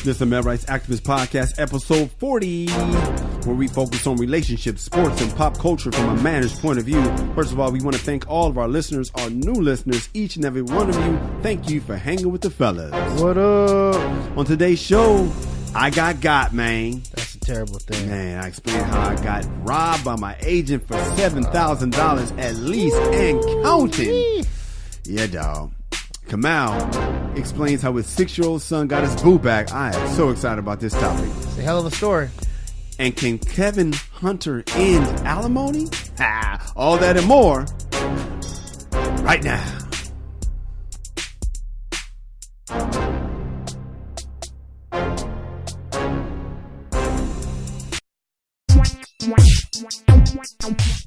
This is the Male Rights Activist Podcast, episode 40, where we focus on relationships, sports, and pop culture from a man's point of view. First of all, we want to thank all of our listeners, our new listeners, each and every one of you. Thank you for hanging with the fellas. What up? On today's show, I got, man. That's a terrible thing. Man, I explained how I got robbed by my agent for $7,000 at least and counting. Yeah, dog. Kamal explains how his 6-year-old son got his boo back. I am so excited about this topic. It's a hell of a story. And can Kevin Hunter end alimony? All that and more right now.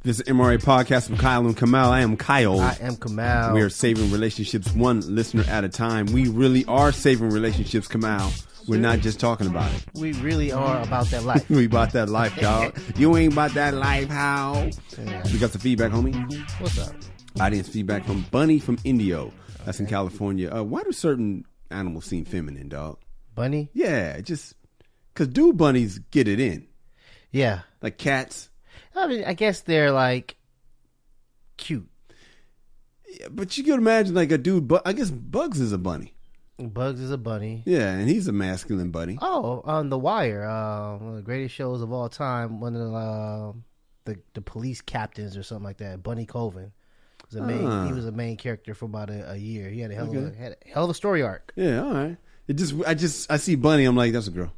This is MRA Podcast with Kyle and Kamal. I am Kyle. I am Kamal. We are saving relationships one listener at a time. We really are saving relationships, Kamal. We're not just talking about it. We really are about that life. We about that life, dog. You ain't about that life, how? Yeah. We got some feedback, homie. What's up? Audience feedback from Bunny from Indio. That's in California. Why do certain animals seem feminine, dog? Bunny? Yeah, just because dude bunnies get it in. Yeah. Like cats. I mean, I guess they're like cute. Yeah, but you could imagine like a dude, but I guess Bugs is a bunny. Bugs is a bunny. Yeah, and he's a masculine bunny. Oh, on The Wire, one of the greatest shows of all time. One of the police captains or something like that. Bunny Colvin was a main. He was a main character for about a year. He had a hell of a story arc. Yeah, all right. I see Bunny. I'm like, that's a girl.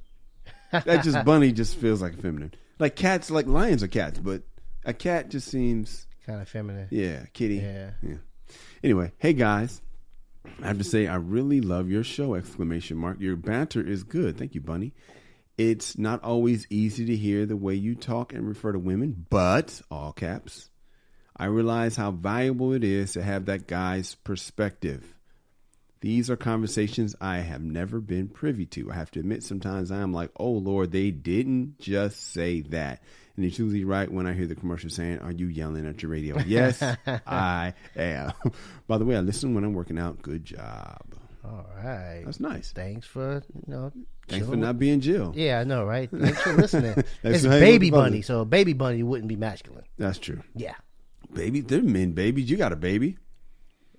That just Bunny just feels like a feminine. Like cats, like lions are cats, but a cat just seems kind of feminine. Yeah, kitty. Yeah. Anyway, hey guys, I have to say I really love your show! ! Your banter is good. Thank you, Bunny. It's not always easy to hear the way you talk and refer to women, but all caps, I realize how valuable it is to have that guy's perspective. These are conversations I have never been privy to. I have to admit, sometimes I am like, oh, Lord, they didn't just say that. And it's usually right when I hear the commercial saying, are you yelling at your radio? Yes, I am. By the way, I listen when I'm working out. Good job. All right. That's nice. Thanks for, Thanks for not being Jill. Yeah, I know, right? Thanks for listening. It's baby bunny, so a baby bunny wouldn't be masculine. That's true. Yeah. Baby, they're men babies. You got a baby.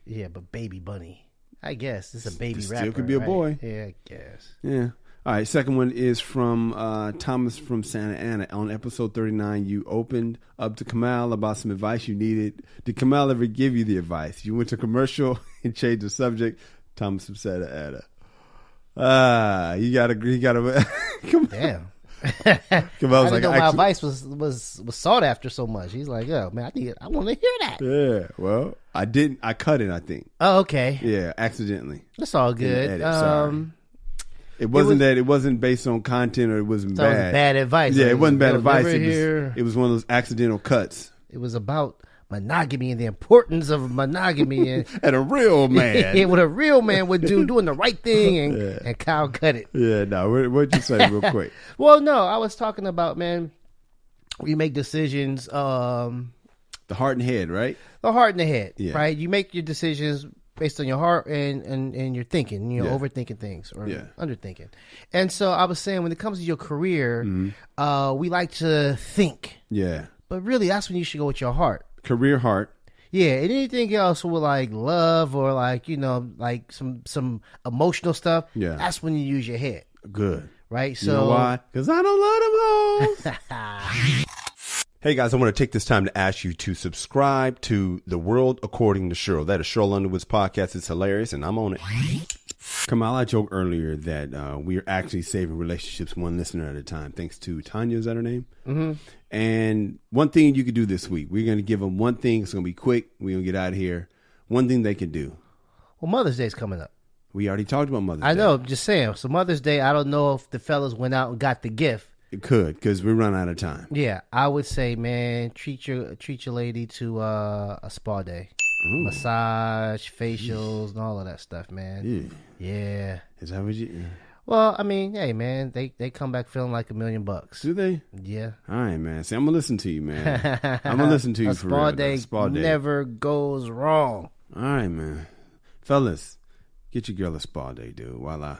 Yeah, but baby bunny. I guess it's a baby rapper. Still could be a boy. Yeah, I guess. Yeah. All right. Second one is from Thomas from Santa Ana. On episode 39, you opened up to Kamal about some advice you needed. Did Kamal ever give you the advice? You went to commercial and changed the subject. Thomas from Santa Ana. You gotta. Damn. Kamal's I didn't know my advice was sought after so much. He's like, yo, man, I want to hear that. Yeah, well, I didn't. I cut it, I think. Oh, okay. Yeah, accidentally. That's all good. It wasn't based on content, or it wasn't bad. It was bad advice. Yeah, it wasn't bad advice. It was one of those accidental cuts. It was about monogamy and the importance of monogamy and a real man. Yeah, what a real man would do, doing the right thing, and Kyle cut it. Yeah, no. What'd you say real quick? Well, no, I was talking about, man, we make decisions. The heart and head, right? The heart and the head, yeah. Right? You make your decisions based on your heart and your thinking, overthinking things or underthinking. And so I was saying, when it comes to your career, we like to think. Yeah. But really, that's when you should go with your heart. Career heart. Yeah, and anything else with like love or like, like some emotional stuff, that's when you use your head. Good. Right? So, you know why? Because I don't love them hoes. Hey guys, I want to take this time to ask you to subscribe to The World According to Cheryl. That is Cheryl Underwood's podcast. It's hilarious, and I'm on it. Kamal, I joked earlier that we are actually saving relationships one listener at a time, thanks to Tanya, is that her name? Mm-hmm. And one thing you could do this week, we're going to give them one thing. It's going to be quick. We're going to get out of here. One thing they can do. Well, Mother's Day's coming up. We already talked about Mother's Day. I know, I'm just saying. So Mother's Day, I don't know if the fellas went out and got the gift. It could, because we run out of time. Yeah, I would say, man, treat your lady to a spa day. Ooh. Massage, facials, and all of that stuff, man. Yeah. Is that what you... Well, I mean, hey, man, they come back feeling like $1 million. Do they? Yeah. All right, man. See, I'm going to listen to you, man. I'm going to listen to you for real. Spa day never goes wrong. All right, man. Fellas, get your girl a spa day, dude, while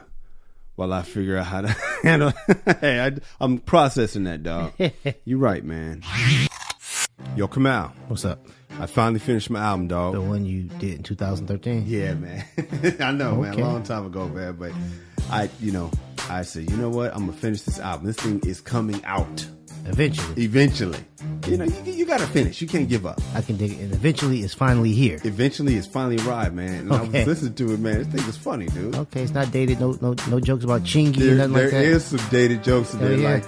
while I figure out how to handle. Hey, I'm processing that, dog. You're right, man. Yo, Kamal. What's up? I finally finished my album, dog. The one you did in 2013? Yeah, man. I know, man. A long time ago, man. But I said, you know what? I'm going to finish this album. This thing is coming out. Eventually. You know, you got to finish. You can't give up. I can dig it. And eventually it's finally here. Eventually it's finally arrived, man. And I was listening to it, man. This thing was funny, dude. Okay, it's not dated. No jokes about Chingy or nothing like that. There is some dated jokes in there.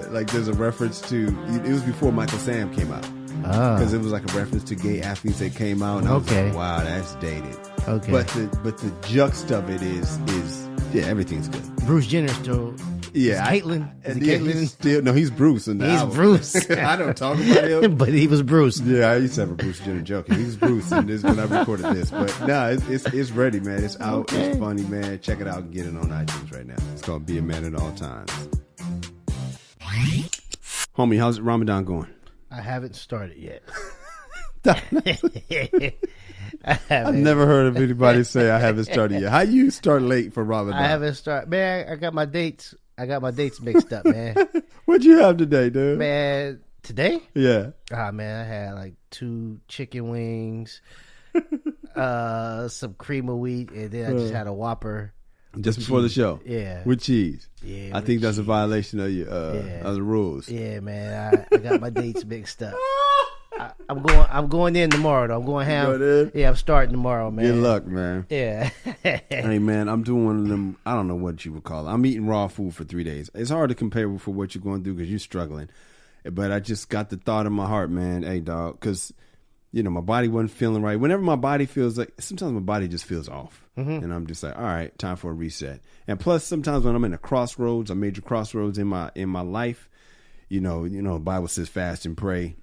Like there's a reference to, it was before Michael Sam came out. Because it was like a reference to gay athletes that came out. And I was like, wow, that's dated. Okay. But the juxt of it is everything's good. Bruce Jenner still... Yeah, Caitlyn. He's Bruce in the album. He's Bruce. I don't talk about him, but he was Bruce. Yeah, I used to have a Bruce Jenner joke. He was Bruce, and this when I recorded this. But no, it's ready, man. It's out. Okay. It's funny, man. Check it out and get it on iTunes right now. It's called "Be a Man at All Times." Homie, how's Ramadan going? I haven't started yet. I've never heard of anybody say I haven't started yet. How you start late for Ramadan? I haven't started, man. I got my dates mixed up, man. What'd you have today, dude? Man, today? Yeah. Man, I had like 2 chicken wings, some cream of wheat, and then I just had a Whopper. Just before the show? Yeah. With cheese? Yeah. I think that's a violation of your of the rules. Yeah, man. I got my dates mixed up. I'm going in tomorrow though. I'm going ham. Yeah, I'm starting tomorrow, man. Good luck, man. Yeah. Hey, man, I'm doing one of them. I don't know what you would call it. I'm eating raw food for 3 days. It's hard to compare for what you're going through because you're struggling. But I just got the thought in my heart, man. Hey, dog, because my body wasn't feeling right. Whenever my body feels like, sometimes my body just feels off, and I'm just like, all right, time for a reset. And plus, sometimes when I'm in a major crossroads in my life, the Bible says fast and pray.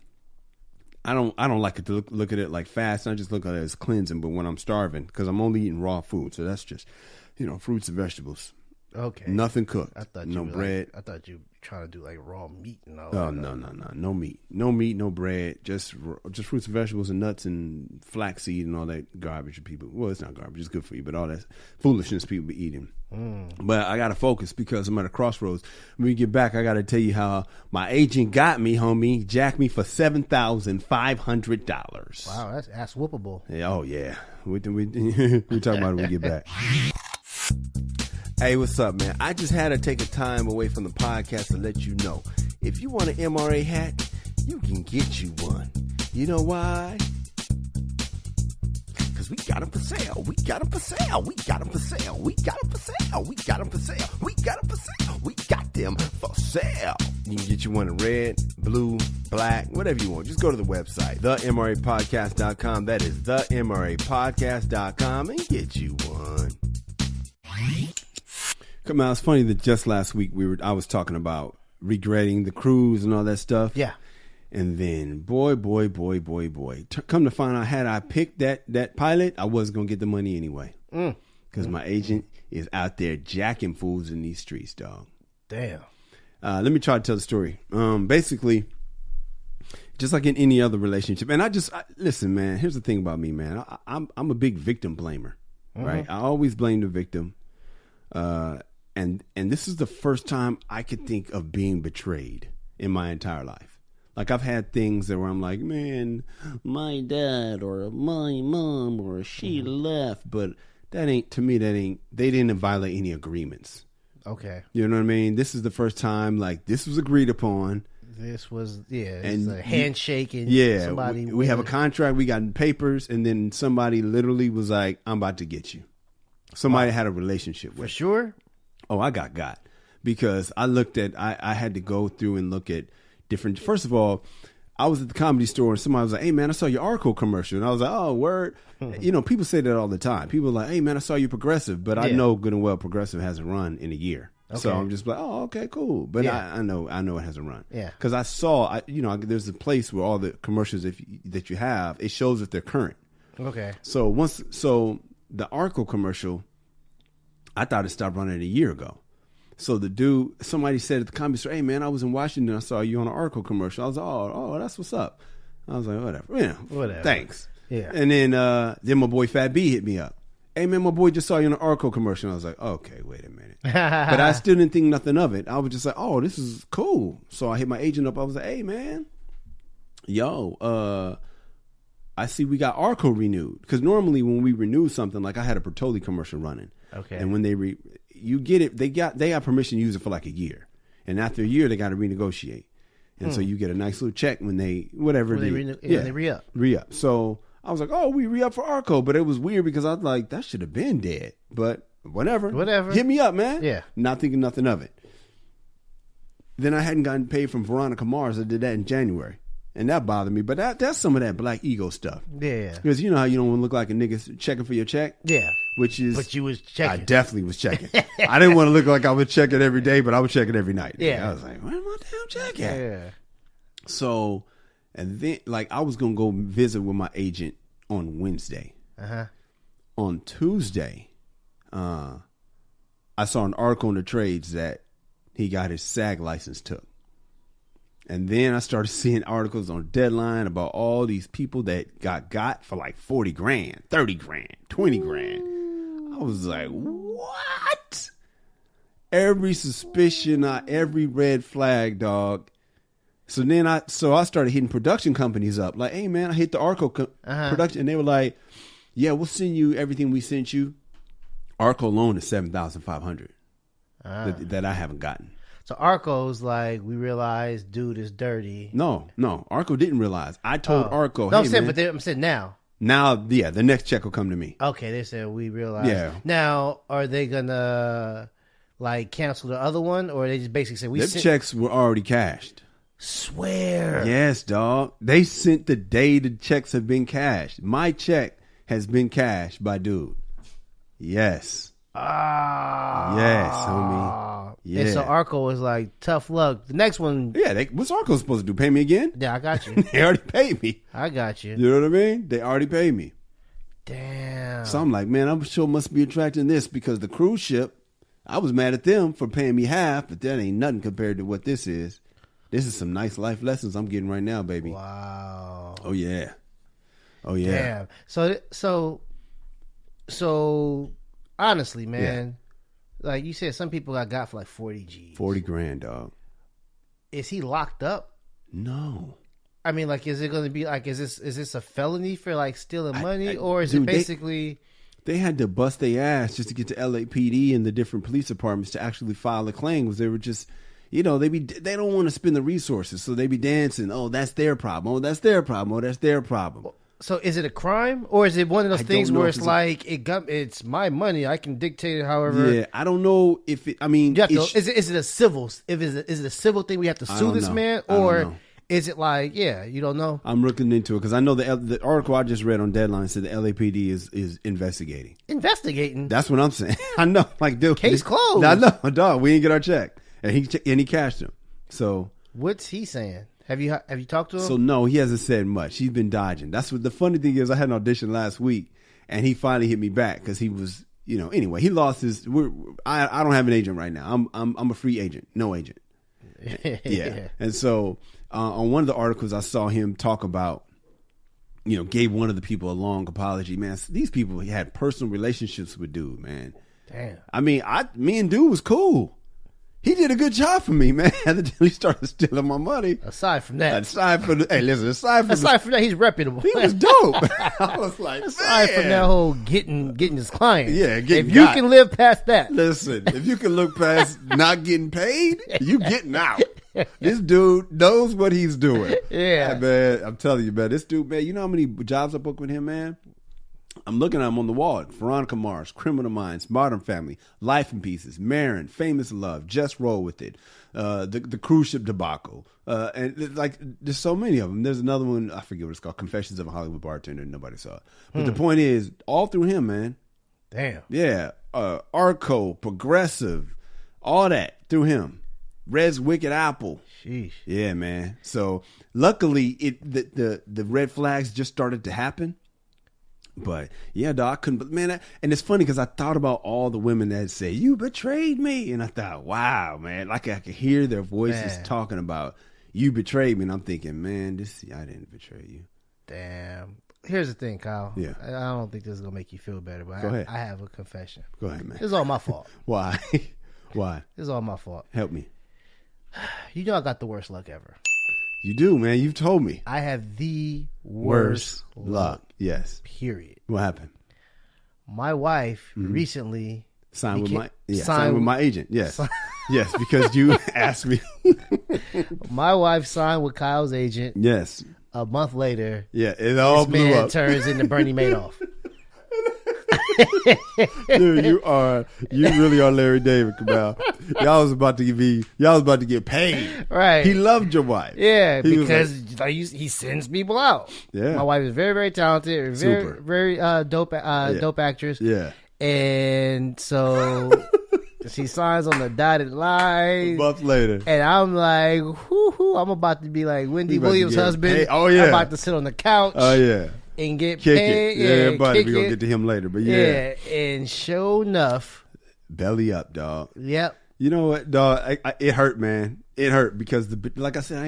I don't like to look at it like fast. I just look at it as cleansing. But when I'm starving, because I'm only eating raw food, so that's just, fruits and vegetables. Okay. Nothing cooked. I thought no bread. I thought you were trying to do like raw meat and all. Oh no. No meat, no bread. Just fruits and vegetables and nuts and flaxseed and all that garbage people. Well, it's not garbage. It's good for you, but all that foolishness people be eating. But I gotta focus because I'm at a crossroads. When we get back, I gotta tell you how my agent got me, homie. Jacked me for $7,500. Wow, that's ass whoopable. Yeah, oh yeah. We talk about it when we get back. Hey, what's up, man? I just had to take a time away from the podcast to let you know. If you want an MRA hat, you can get you one. You know why? Because we got them for sale. We got them for sale. We got them for sale. We got them for sale. We got them for sale. We got them for sale. We got them for sale. You can get you one in red, blue, black, whatever you want. Just go to the website, themrapodcast.com. That is themrapodcast.com and get you one. Come on, it's funny that just last week I was talking about regretting the cruise and all that stuff. Yeah. And then, boy, come to find out, had I picked that pilot, I wasn't going to get the money anyway. Because my agent is out there jacking fools in these streets, dog. Damn. Let me try to tell the story. Basically, just like in any other relationship, and listen, man, here's the thing about me, man. I'm a big victim blamer, right? I always blame the victim. And this is the first time I could think of being betrayed in my entire life. Like I've had things that where I'm like, man, my dad or my mom or she left, but they didn't violate any agreements. Okay. You know what I mean? This is the first time like this was agreed upon. This was, and a handshake and somebody. We have a contract, we got papers, and then somebody literally was like, I'm about to get you. Somebody had a relationship with. For sure? Oh, I got. Because I looked at, I had to go through and look at different, first of all, I was at the Comedy Store and somebody was like, hey man, I saw your Arco commercial. And I was like, oh, word. People say that all the time. People are like, hey man, I saw you Progressive. But I know good and well Progressive hasn't run in a year. Okay. So I'm just like, oh, okay, cool. But I know it hasn't run. Yeah. Because I saw, there's a place where all the commercials that you have, it shows if they're current. Okay. So the Arco commercial, I thought it stopped running a year ago. So somebody said at the Comedy Store, hey man, I was in Washington, I saw you on an Arco commercial. I was like, oh, that's what's up. I was like, whatever. Yeah, whatever. Thanks. Yeah. And then my boy Fat B hit me up. hey man, my boy just saw you in an Arco commercial. I was like, okay, wait a minute. But I still didn't think nothing of it. I was just like, oh, this is cool. So I hit my agent up. I was like, hey man, yo, I see we got Arco renewed. Because normally when we renew something, like I had a Bertolli commercial running. Okay. And when you get it, they got permission to use it for like a year. And after a year, they got to renegotiate. And so you get a nice little check when they, whatever. When they re-up. Re-up. So I was like, oh, we re-up for Arco. But it was weird because I was like, that should have been dead. But whatever. Hit me up, man. Yeah. Not thinking nothing of it. Then I hadn't gotten paid from Veronica Mars. I did that in January. And that bothered me. But that's some of that black ego stuff. Yeah. Because you know how you don't want to look like a nigga checking for your check? Yeah. Which is... But you was checking. I definitely was checking. I didn't want to look like I was checking every day, but I was checking every night. Yeah. I was like, where's my damn check at? Yeah. So, and then, like, I was going to go visit with my agent on Wednesday. Uh-huh. On Tuesday, I saw an article in the trades that he got his SAG license took. And then I started seeing articles on Deadline about all these people that got for like 40 grand, 30 grand, 20 grand. I was like, what? Every suspicion, every red flag, dog. So then I started hitting production companies up. Like, hey, man, I hit the Arco production. And they were like, yeah, we'll send you everything we sent you. Arco alone is $7,500 that I haven't gotten. So Arco's like, we realized dude is dirty. No. Arco didn't realize. I told Arco, no, hey, I'm saying now. Now, yeah, the next check will come to me. Okay, they said we realized. Yeah. Now, are they gonna like cancel the other one, or they just basically say we Them checks were already cashed? Swear. Yes, dog. They sent the day the checks have been cashed. My check has been cashed by dude. Yes. Yes, homie. Yeah. And so Arco was like, tough luck. The next one. Yeah, what's Arco supposed to do? Pay me again? Yeah, I got you. They already paid me. I got you. You know what I mean? They already paid me. Damn. So I'm like, man, I'm sure must be attracting this because the cruise ship, I was mad at them for paying me half, but that ain't nothing compared to what this is. This is some nice life lessons I'm getting right now, baby. Wow. Oh yeah. Oh yeah. Damn. So honestly, man, like you said, some people got for like 40 G's. 40 grand, dog. Is he locked up? No. I mean, like, is it going to be like, is this a felony for like stealing money, or is it basically? They had to bust their ass just to get to LAPD and the different police departments to actually file a claim. Because they were just, you know, they don't want to spend the resources, so they be dancing. Oh, that's their problem. Oh, that's their problem. Oh, that's their problem. So is it a crime, or is it one of those things where it's like it's my money, I can dictate it however? Yeah, I don't know if it. I mean, is it a civil? Is it a civil thing? We have to sue this man, or is it like you don't know? I'm looking into it because I know the article I just read on Deadline said the LAPD is investigating. Investigating. That's what I'm saying. I know, like, dude, case closed. I know, dog. We didn't get our check, and he cashed him. So what's he saying? Have you talked to him? So no, he hasn't said much. He's been dodging. That's what the funny thing is. I had an audition last week, and he finally hit me back because he was, Anyway, he lost his. I don't have an agent right now. I'm a free agent, no agent. Yeah, and so on one of the articles I saw him talk about, gave one of the people a long apology. Man, these people had personal relationships with dude. Man, damn. I mean, me and dude was cool. He did a good job for me, man, until he started stealing my money. Aside from that, aside from that, he's reputable. He was dope. I was like, aside from that whole getting his clients. Yeah, if you can live past that. Listen, if you can look past not getting paid, you getting out. This dude knows what he's doing. Yeah. Man, I'm telling you, man, this dude, man, you know how many jobs I booked with him, man? I'm looking at him on the wall. Veronica Mars, Criminal Minds, Modern Family, Life in Pieces, Marin, Famous Love, Just Roll With It, the cruise ship debacle. And like, there's so many of them. There's another one, I forget what it's called, Confessions of a Hollywood Bartender. Nobody saw it. But the point is, all through him, man. Damn. Yeah. Arco, Progressive, all that through him. Red's Wicked Apple. Sheesh. Yeah, man. So luckily, the red flags just started to happen. But yeah, dog, I couldn't. But man, and it's funny because I thought about all the women that say you betrayed me, and I thought, wow, man, like I could hear their voices talking about you betrayed me, and I'm thinking, man, I didn't betray you. Damn. Here's the thing, Kyle. Yeah. I don't think this is gonna make you feel better, but Go ahead. I have a confession. Go ahead, man. This is all my fault. Why? Why? This is all my fault. Help me. You know I got the worst luck ever. You do, man. You've told me. I have the worst luck. Yes. Period. What happened? My wife recently Signed with my agent. Yes. Yes, because you asked me. My wife signed with Kyle's agent. Yes. A month later, yeah, it all this blew man up. turns into Bernie Madoff. Dude, you really are Larry David, Kamal. Y'all was about to get paid. Right. He loved your wife. Yeah, He was because he sends people out. Yeah. My wife is very, very talented, Super. very dope actress. Yeah. And so she signs on the dotted line. A month later. And I'm like, whoo, I'm about to be like Wendy Williams' husband. Paid. Oh, yeah. I'm about to sit on the couch. Oh, yeah. And get Kick paid. it. Yeah, buddy. We're going to it. get to him later. But yeah. And sure enough. Belly up, dog. Yep. You know what, dog? It hurt, man. It hurt because, like I said,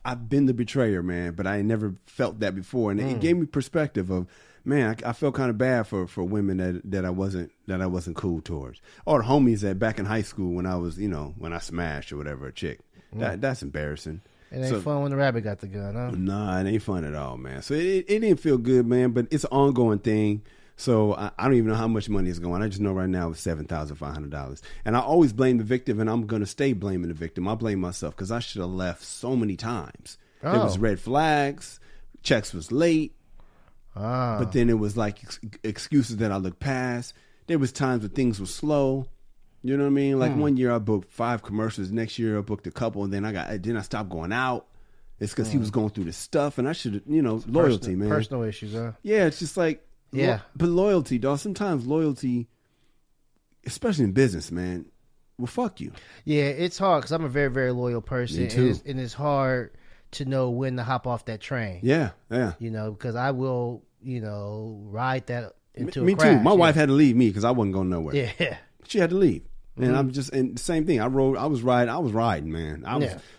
I've been the betrayer, man, but I never felt that before. And it gave me perspective of, man, I felt kind of bad for women that I wasn't cool towards. Or homies that back in high school when I was, when I smashed or whatever, a chick. That's embarrassing. It ain't fun when the rabbit got the gun, huh? Nah, it ain't fun at all, man. So it didn't feel good, man, but it's an ongoing thing. So I don't even know how much money is going. I just know right now it's $7,500. And I always blame the victim, and I'm going to stay blaming the victim. I blame myself because I should have left so many times. Oh. There was red flags, checks was late, but then it was like excuses that I looked past. There was times when things were slow. You know what I mean? Like one year I booked 5 commercials. Next year I booked a couple, and then I stopped going out. It's because he was going through this stuff, and I should have, loyalty, man. Personal issues, huh? Yeah, it's just like, yeah. But loyalty, dog. Sometimes loyalty, especially in business, man, will fuck you. Yeah, it's hard because I'm a very, very loyal person. Me too. And it's hard to know when to hop off that train. Yeah. Because I will, ride that into me a crash. too. My wife had to leave me because I wasn't going nowhere. Yeah. She had to leave. And I'm just, and the same thing. I was riding, man.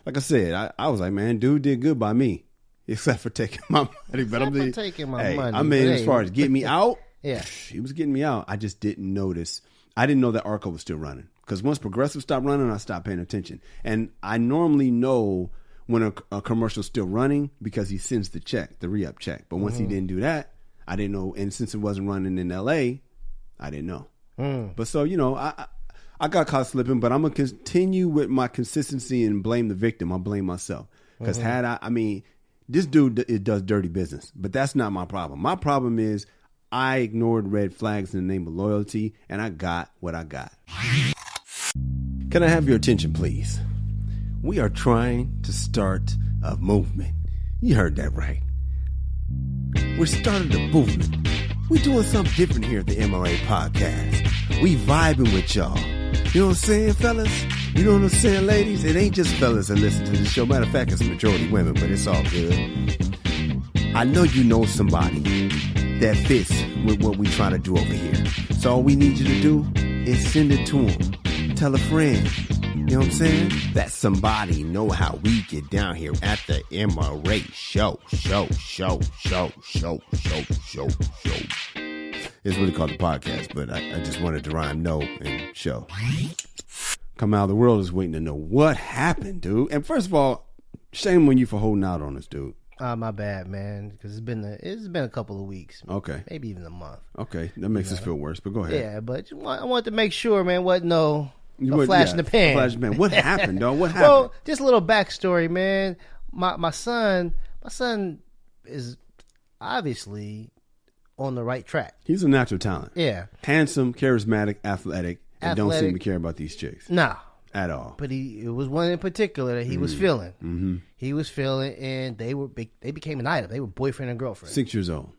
Like I said, I was like, man, dude did good by me. Except for taking my money. But taking my money. I mean, as far as getting me out, yeah, he was getting me out. I just didn't notice. I didn't know that Arco was still running. Because once Progressive stopped running, I stopped paying attention. And I normally know when a commercial's still running because he sends the check, the re-up check. But once he didn't do that, I didn't know. And since it wasn't running in L.A., I didn't know. But so, I got caught slipping, but I'm going to continue with my consistency and blame the victim. I'll blame myself. Because this dude, it does dirty business, but that's not my problem. My problem is I ignored red flags in the name of loyalty, and I got what I got. Can I have your attention, please? We are trying to start a movement. You heard that right. We're starting a movement. We're doing something different here at the MRA Podcast. We vibing with y'all. You know what I'm saying, fellas? You know what I'm saying, ladies? It ain't just fellas that listen to the show. Matter of fact, it's majority women, but it's all good. I know you know somebody that fits with what we trying to do over here. So all we need you to do is send it to them. Tell a friend. You know what I'm saying? That somebody know how we get down here at the MRA show. It's really called the podcast, but I just wanted to rhyme no and show. Kamal, the world is waiting to know what happened, dude. And first of all, shame on you for holding out on us, dude. My bad, man. Because it's been a couple of weeks. Okay. Maybe even a month. Okay, that makes us feel worse. But go ahead. Yeah, but I wanted to make sure, man. Wasn't a flash in the pan. Flash in the pan. What happened, dog? What happened? Well, just a little backstory, man. My son is obviously on the right track. He's a natural talent. Yeah. Handsome, charismatic, athletic, and don't seem to care about these chicks. Nah. At all. But it was one in particular that he was feeling. Mm-hmm. He was feeling, and they became an item. They were boyfriend and girlfriend. 6 years old.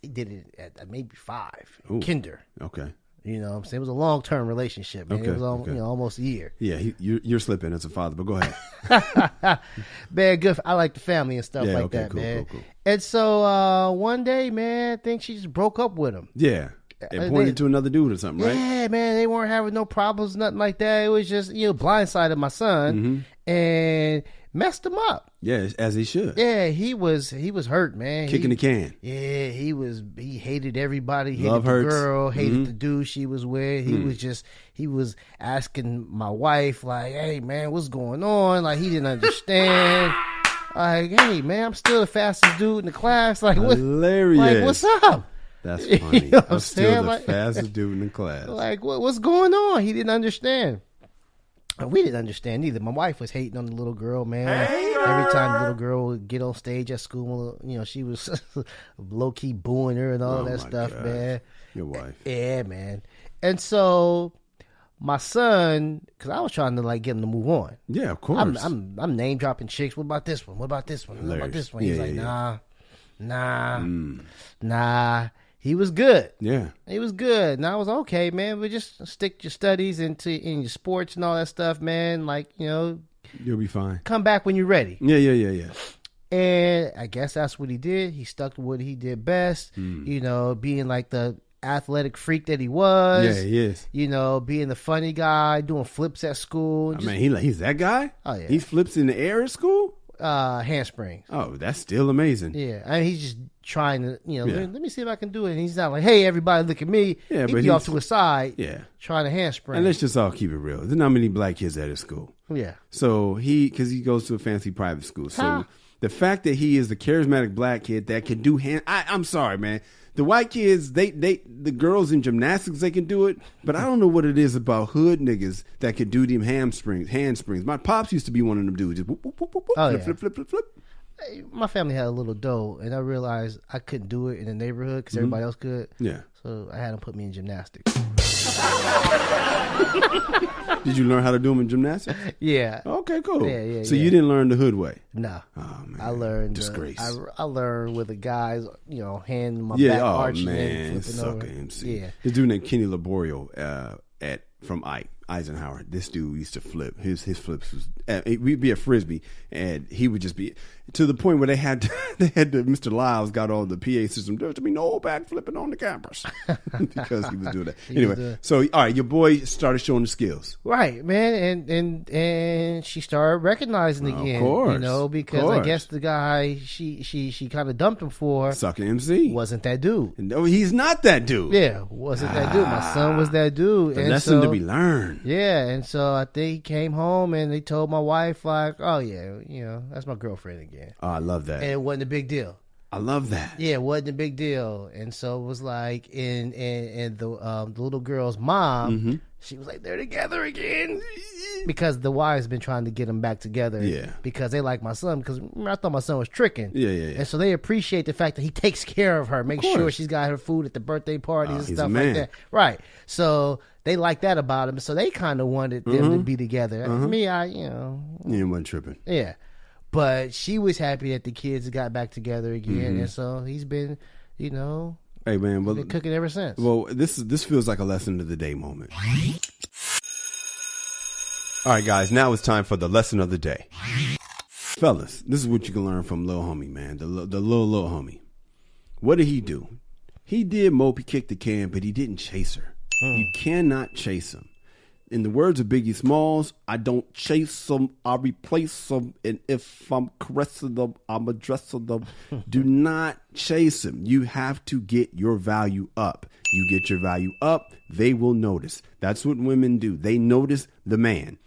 They did it at maybe 5. Ooh. Kinder. Okay. You know what I'm saying? It was a long-term relationship, man. Okay. It was almost a year. Yeah, you're slipping as a father, but go ahead. Man, good. I like the family and stuff like that, cool, man. Cool. And so one day, man, I think she just broke up with him. Yeah. And pointed to another dude or something, right? Yeah, man. They weren't having no problems, nothing like that. It was just, blindsided my son. and messed him up. Yeah, as he should. Yeah, he was hurt, man. Kicking the can. Yeah, he hated everybody. Hated Love the hurts. girl, hated the dude she was with. He was asking my wife, like, hey man, what's going on? Like, he didn't understand. Like, hey man, I'm still the fastest dude in the class. Like, what? Hilarious. Like, what's up? That's funny. You know what I'm I'm still saying? the Like, fastest dude in the class. Like, what's going on? He didn't understand. And we didn't understand either. My wife was hating on the little girl, man. Every time the little girl would get on stage at school, you know, she was low key booing her and all that stuff, gosh. man. Your wife. Yeah, man. And so my son, because I was trying to like get him to move on. Yeah, of course. I'm name dropping chicks. What about this one? What about this one? What about this one? He's like, nah. He was good. Yeah. He was good. And I was okay, man. But just stick your studies in your sports and all that stuff, man. Like, you know, You'll be fine. come back when you're ready. Yeah. And I guess that's what he did. He stuck to what he did best. You know, being like the athletic freak that he was. Yeah, he is. You know, being the funny guy, doing flips at school. I mean, he's that guy? Oh, yeah. He flips in the air at school? Handsprings. Oh, that's still amazing. Yeah, I mean, he's just trying to, you know, Yeah. let me see if I can do it. And he's not like, hey, everybody, look at me. Yeah, He'd but be off he's- to his side, Yeah. trying to handspring. And let's just all keep it real. There's not many black kids at his school. Yeah. So because he goes to a fancy private school. So Huh? the fact that he is the charismatic black kid that can do I'm sorry, man. The white kids, the girls in gymnastics, they can do it. But I don't know what it is about hood niggas that can do them handsprings. My pops used to be one of them dudes. Just whoop, whoop, whoop, whoop, Oh, flip, yeah. flip, flip, flip, flip. My family had a little dough, and I realized I couldn't do it in the neighborhood because everybody else could. Yeah. So I had them put me in gymnastics. Did you learn how to do them in gymnastics? Yeah. Okay, cool. Yeah, so yeah. you didn't learn the hood way. No. Oh man, I learned disgrace. I learned with the guys, you know, hand my Yeah, back oh arching man, and flipping over. sucker MC. Yeah. The dude named Kenny Laborio from Eisenhower. This dude used to flip. His flips was we'd be at Frisbee, and he would just be to the point where they had Mr. Lyles got on the PA system. There's to be no back flipping on the campus because he was doing that. Anyway, so all right, your boy started showing the skills. Right, man, and she started recognizing again, Of course, you know, because I guess the guy she kind of dumped him for Sucker MC wasn't that dude. No, he's not that dude. Yeah, wasn't that dude. My son was that dude. The and lesson so, to be learned. Yeah, and so I think he came home and they told my wife like, oh yeah, you know, that's my girlfriend again. Oh, I love that. And it wasn't a big deal. I love that. Yeah, it wasn't a big deal. And so it was like, and the little girl's mom, she was like, they're together again. Because the wife's been trying to get them back together. Yeah. Because they like my son. Because I thought my son was tricking. Yeah. And so they appreciate the fact that he takes care of her, makes sure she's got her food at the birthday parties and he's stuff a like man. that. Right. So they like that about him. So they kind of wanted them to be together. Me, You wasn't tripping. yeah. But she was happy that the kids got back together again. And so he's been, you know, Hey man, well, been cooking ever since. well, this feels like a lesson of the day moment. All right, guys, now it's time for the lesson of the day. Fellas, this is what you can learn from Lil Homie, man. The little homie. What did he do? He did mope, he kicked the can, but he didn't chase her. You cannot chase him. In the words of Biggie Smalls, I don't chase them, I replace them, and if I'm caressing them, I'm addressing them. Do not chase them. You have to get your value up. You get your value up, they will notice. That's what women do. They notice the man.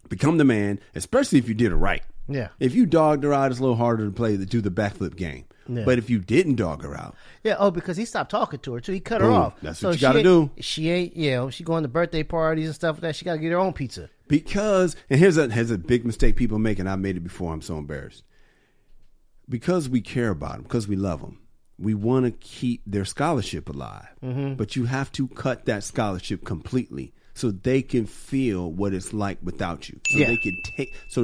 Become the man, especially if you did it right. Yeah. If you dogged her out, it's a little harder to do the backflip game. Yeah. But if you didn't dog her out, Yeah, because he stopped talking to her too. He cut her Boom. off. That's what you gotta do. She ain't, you know, she going to birthday parties and stuff like that. She got to get her own pizza. because, and here's a big mistake people make, and I made it before, I'm so embarrassed. Because we care about them, because we love them, we want to keep their scholarship alive. But you have to cut that scholarship completely so they can feel what it's like without you. So they can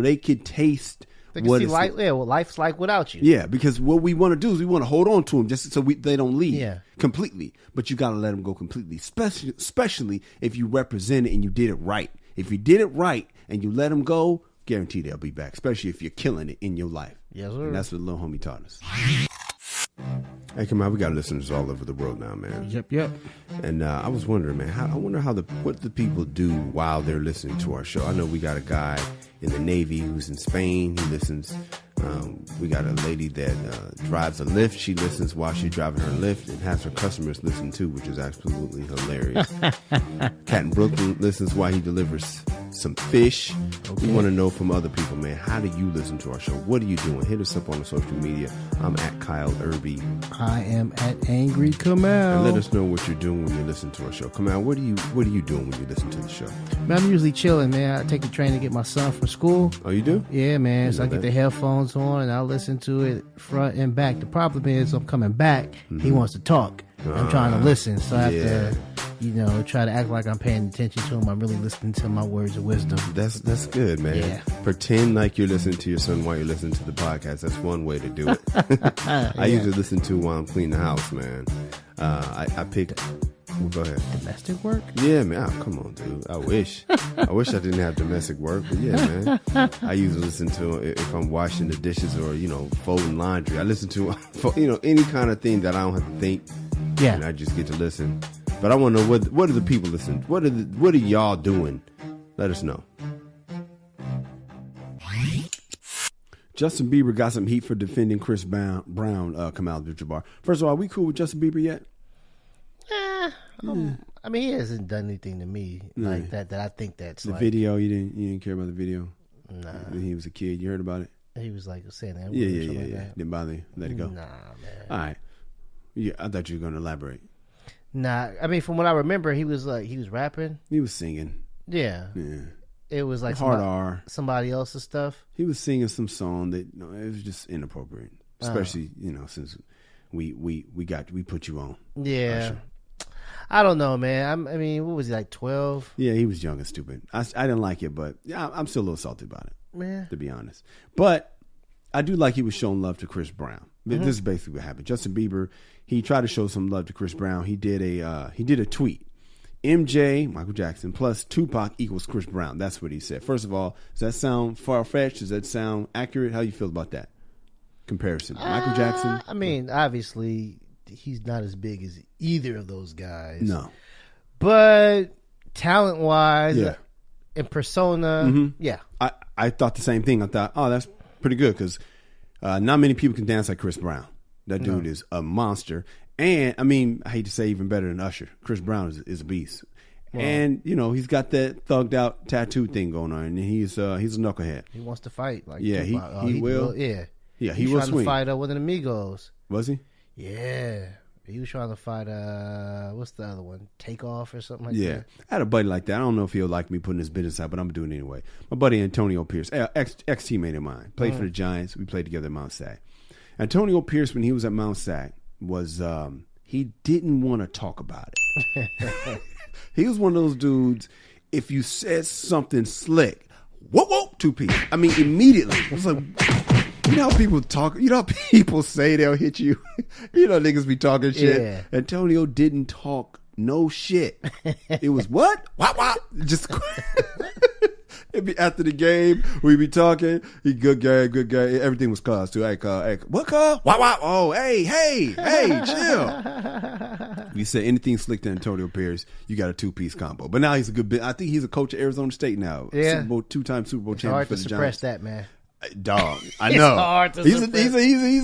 they can taste They can what see it's life, what life's like without you. Yeah, because what we want to do is we want to hold on to them just so they don't leave completely. But you got to let them go completely, especially if you represent it and you did it right. If you did it right and you let them go, guarantee they'll be back, especially if you're killing it in your life. Yes, sir. And that's what Lil Homie taught us. Hey, Kamal, we got listeners all over the world now, man. Yep. And I was wondering, man, I wonder what the people do while they're listening to our show. I know we got a guy in the Navy who's in Spain. He listens. We got a lady that drives a Lyft. She listens while she's driving her Lyft and has her customers listen too, which is absolutely hilarious. Cat in Brooklyn listens while he delivers some fish. Okay. We want to know from other people, man, how do you listen to our show? What are you doing? Hit us up on the social media. I'm at Kyle Irby. I am at Angry Kamal. And let us know what you're doing when you listen to our show. Kamal, what are you doing when you listen to the show? Man, I'm usually chilling, man. I take the train to get my son from school. Oh, you do? Yeah, man. So I get the headphones on and I'll listen to it front and back. The problem is I'm coming back. Mm-hmm. He wants to talk. I'm trying to listen. So I have to, try to act like I'm paying attention to him. I'm really listening to my words of wisdom. That's good, man. Yeah. Pretend like you're listening to your son while you're listening to the podcast. That's one way to do it. I usually listen to while I'm cleaning the house, man. I picked... Well, go ahead. Domestic work? Yeah, man. Oh, come on, dude. I wish I didn't have domestic work, but yeah, man. I usually listen to if I'm washing the dishes or folding laundry. I listen to any kind of thing that I don't have to think. Yeah, and I just get to listen. But I want to know what do the people listen? What are y'all doing? Let us know. Justin Bieber got some heat for defending Chris Brown. Kamal Abdul-Jabbar. First of all, are we cool with Justin Bieber yet? I mean, he hasn't done anything to me like that I think that's the video. You didn't care about the video. Nah, when he was a kid, you heard about it. He was like saying that. Yeah. Didn't bother you. Let it go. Nah, man. All right. Yeah, I thought you were gonna elaborate. Nah, I mean, from what I remember, he was rapping. He was singing. Yeah. It was like somebody else's stuff. He was singing some song that it was just inappropriate, especially since we put you on. Yeah. I don't know, man. I mean, what was he, like 12? Yeah, he was young and stupid. I didn't like it, but yeah, I'm still a little salty about it, man, to be honest. But I do like he was showing love to Chris Brown. Mm-hmm. This is basically what happened. Justin Bieber, he tried to show some love to Chris Brown. He did a tweet. MJ, Michael Jackson, plus Tupac equals Chris Brown. That's what he said. First of all, does that sound far-fetched? Does that sound accurate? How do you feel about that comparison? Michael Jackson? I mean, obviously, he's not as big as either of those guys. No. But talent-wise and persona, yeah. I thought the same thing. I thought, oh, that's pretty good because not many people can dance like Chris Brown. That dude is a monster. And, I mean, I hate to say even better than Usher. Chris Brown is a beast. Wow. And, he's got that thugged out tattoo thing going on. And he's a knucklehead. He wants to fight. Like yeah, he will. Yeah. Yeah, he will trying swing. to fight with an Amigos. Was he? Yeah. He was trying to fight, what's the other one? Takeoff or something like that? Yeah. I had a buddy like that. I don't know if he'll like me putting his business out, but I'm doing it anyway. My buddy Antonio Pierce, ex-teammate of mine, played for the Giants. We played together at Mount Sac. Antonio Pierce, when he was at Mount Sac, was he didn't want to talk about it. He was one of those dudes, if you said something slick, whoa, 2P. I mean, immediately. It was like... You know how people talk, you know how people say they'll hit you? Niggas be talking shit. Yeah. Antonio didn't talk no shit. It was what? What? Just it'd be after the game, we'd be talking. He good guy. Everything was cuz too. Hey, what cuz? What? Oh, hey, chill. You say anything slick to Antonio Pierce, you got a 2-piece combo. But now he's a good bit. I think he's a coach at Arizona State now. Yeah. Two-time Super Bowl champion hard for to the suppress Giants. that, man. Dog, I know. It's hard to he's a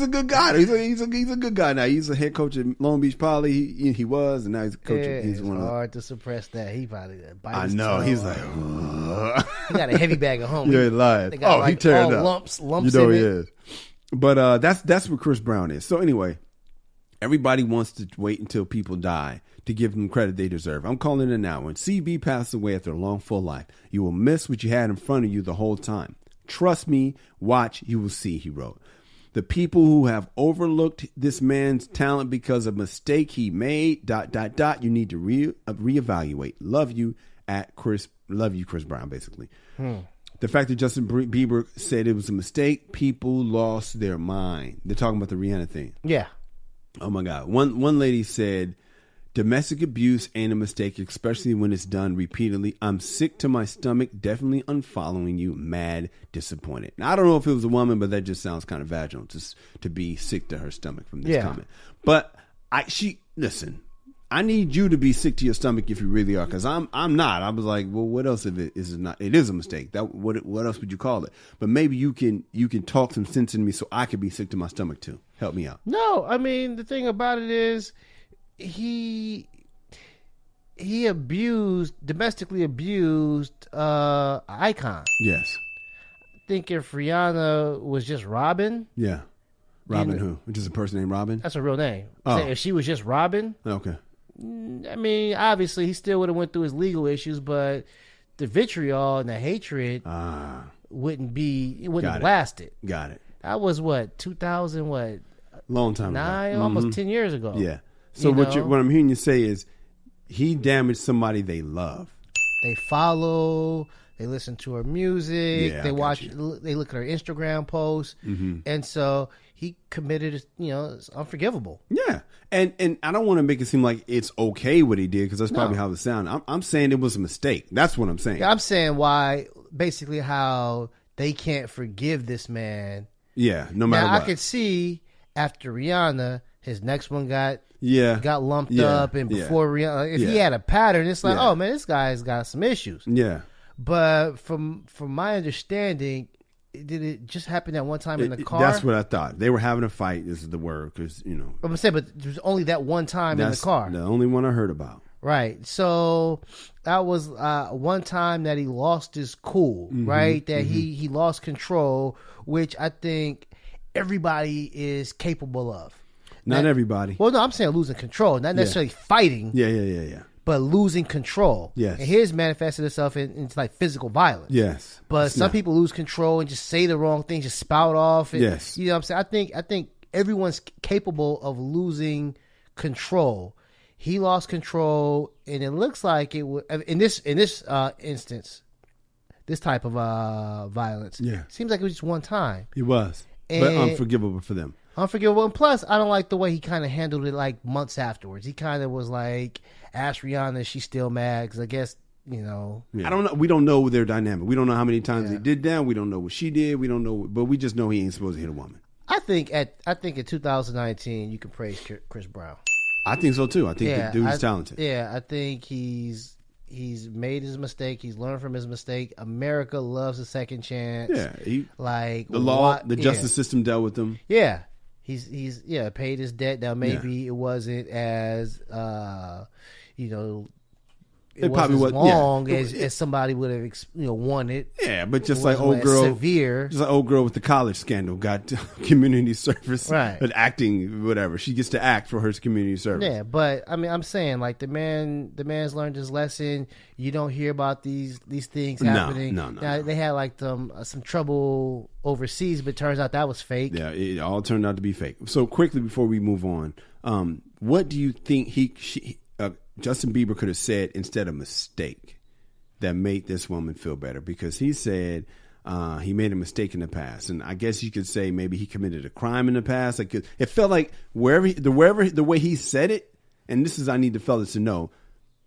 good guy. He's a good guy now. He's a head coach at Long Beach Poly. He was, and now he's a coach. He's it's hard to suppress that. He probably bite I his know. tongue. He's like, he got a heavy bag at home. You're lying. He tearing up. Lumps. He is. But that's what Chris Brown is. So anyway, everybody wants to wait until people die to give them credit they deserve. I'm calling it now. When CB passed away after a long, full life, you will miss what you had in front of you the whole time. Trust me, watch, you will see, he wrote. The people who have overlooked this man's talent because of a mistake he made, ... you need to reevaluate. Love you, Chris Brown, basically. The fact that Justin Bieber said it was a mistake, people lost their mind. They're talking about the Rihanna thing. Yeah. Oh, my God. One lady said Domestic abuse ain't a mistake, especially when it's done repeatedly. I'm sick to my stomach. Definitely unfollowing you. Mad disappointed. Now, I don't know if it was a woman, but that just sounds kind of vaginal to be sick to her stomach from this comment. But listen. I need you to be sick to your stomach if you really are, because I'm not. I was like, well, what else if it is not? It is a mistake. That what else would you call it? But maybe you can talk some sense into me so I could be sick to my stomach too. Help me out. No, I mean the thing about it is he domestically abused Icon. Yes. I think if Rihanna was just Robin. Yeah. Robin who? Which is a person named Robin? That's a real name. Oh. If she was just Robin. Okay. I mean, obviously, he still would have went through his legal issues, but the vitriol and the hatred wouldn't have lasted. Got it. That was 2000, long time 9, ago. almost 10 years ago. Yeah. So what I'm hearing you say is he damaged somebody they love. They follow. They listen to her music. Yeah, they watch. They look at her Instagram posts, and so he committed. It's unforgivable. Yeah, and I don't want to make it seem like it's okay what he did, because that's probably how it sounded. I'm saying it was a mistake. That's what I'm saying. Yeah, I'm saying basically how they can't forgive this man. Yeah, no matter what. I could see after Rihanna, his next one got lumped up, and before Rihanna, if he had a pattern, it's like, oh man, this guy's got some issues. Yeah. But from my understanding, did it just happen that one time in the car? That's what I thought. They were having a fight. This is the word, because I'm saying, but there's only that one time in the car. The only one I heard about. Right. So that was one time that he lost his cool. Right. That he lost control, which I think everybody is capable of. Not everybody. Well, no, I'm saying losing control, not necessarily fighting. Yeah. But losing control. Yes. And his manifested itself into like physical violence. Yes. But some people lose control and just say the wrong thing, just spout off. And, yes. You know what I'm saying? I think everyone's capable of losing control. He lost control, and it looks like it would in this instance, this type of violence. Yeah. Seems like it was just one time. It was. But unforgivable for them. Unforgivable. And plus, I don't like the way he kind of handled it like months afterwards. He kind of was like, asked Rihanna if she's still mad, because I guess, Yeah. I don't know. We don't know their dynamic. We don't know how many times they did that. We don't know what she did. We don't know. But we just know he ain't supposed to hit a woman. I think in 2019, you can praise Chris Brown. I think so too. I think the dude's talented. Yeah, I think he's made his mistake. He's learned from his mistake. America loves a second chance. Yeah, the justice system dealt with him. Yeah, he's paid his debt. Now maybe it wasn't as it probably was long as somebody would have wanted. Yeah, but just like old girl, severe. Just like old girl with the college scandal got community service, right? But acting, whatever, she gets to act for her community service. Yeah, but I mean, I'm saying like the man's learned his lesson. You don't hear about these things happening. No. Now, they had like some trouble overseas, but it turns out that was fake. Yeah, it all turned out to be fake. So quickly before we move on, what do you think Justin Bieber could have said instead of mistake that made this woman feel better? Because he said he made a mistake in the past, and I guess you could say maybe he committed a crime in the past. Like it felt like the way he said it, and this is I need the fellas to know,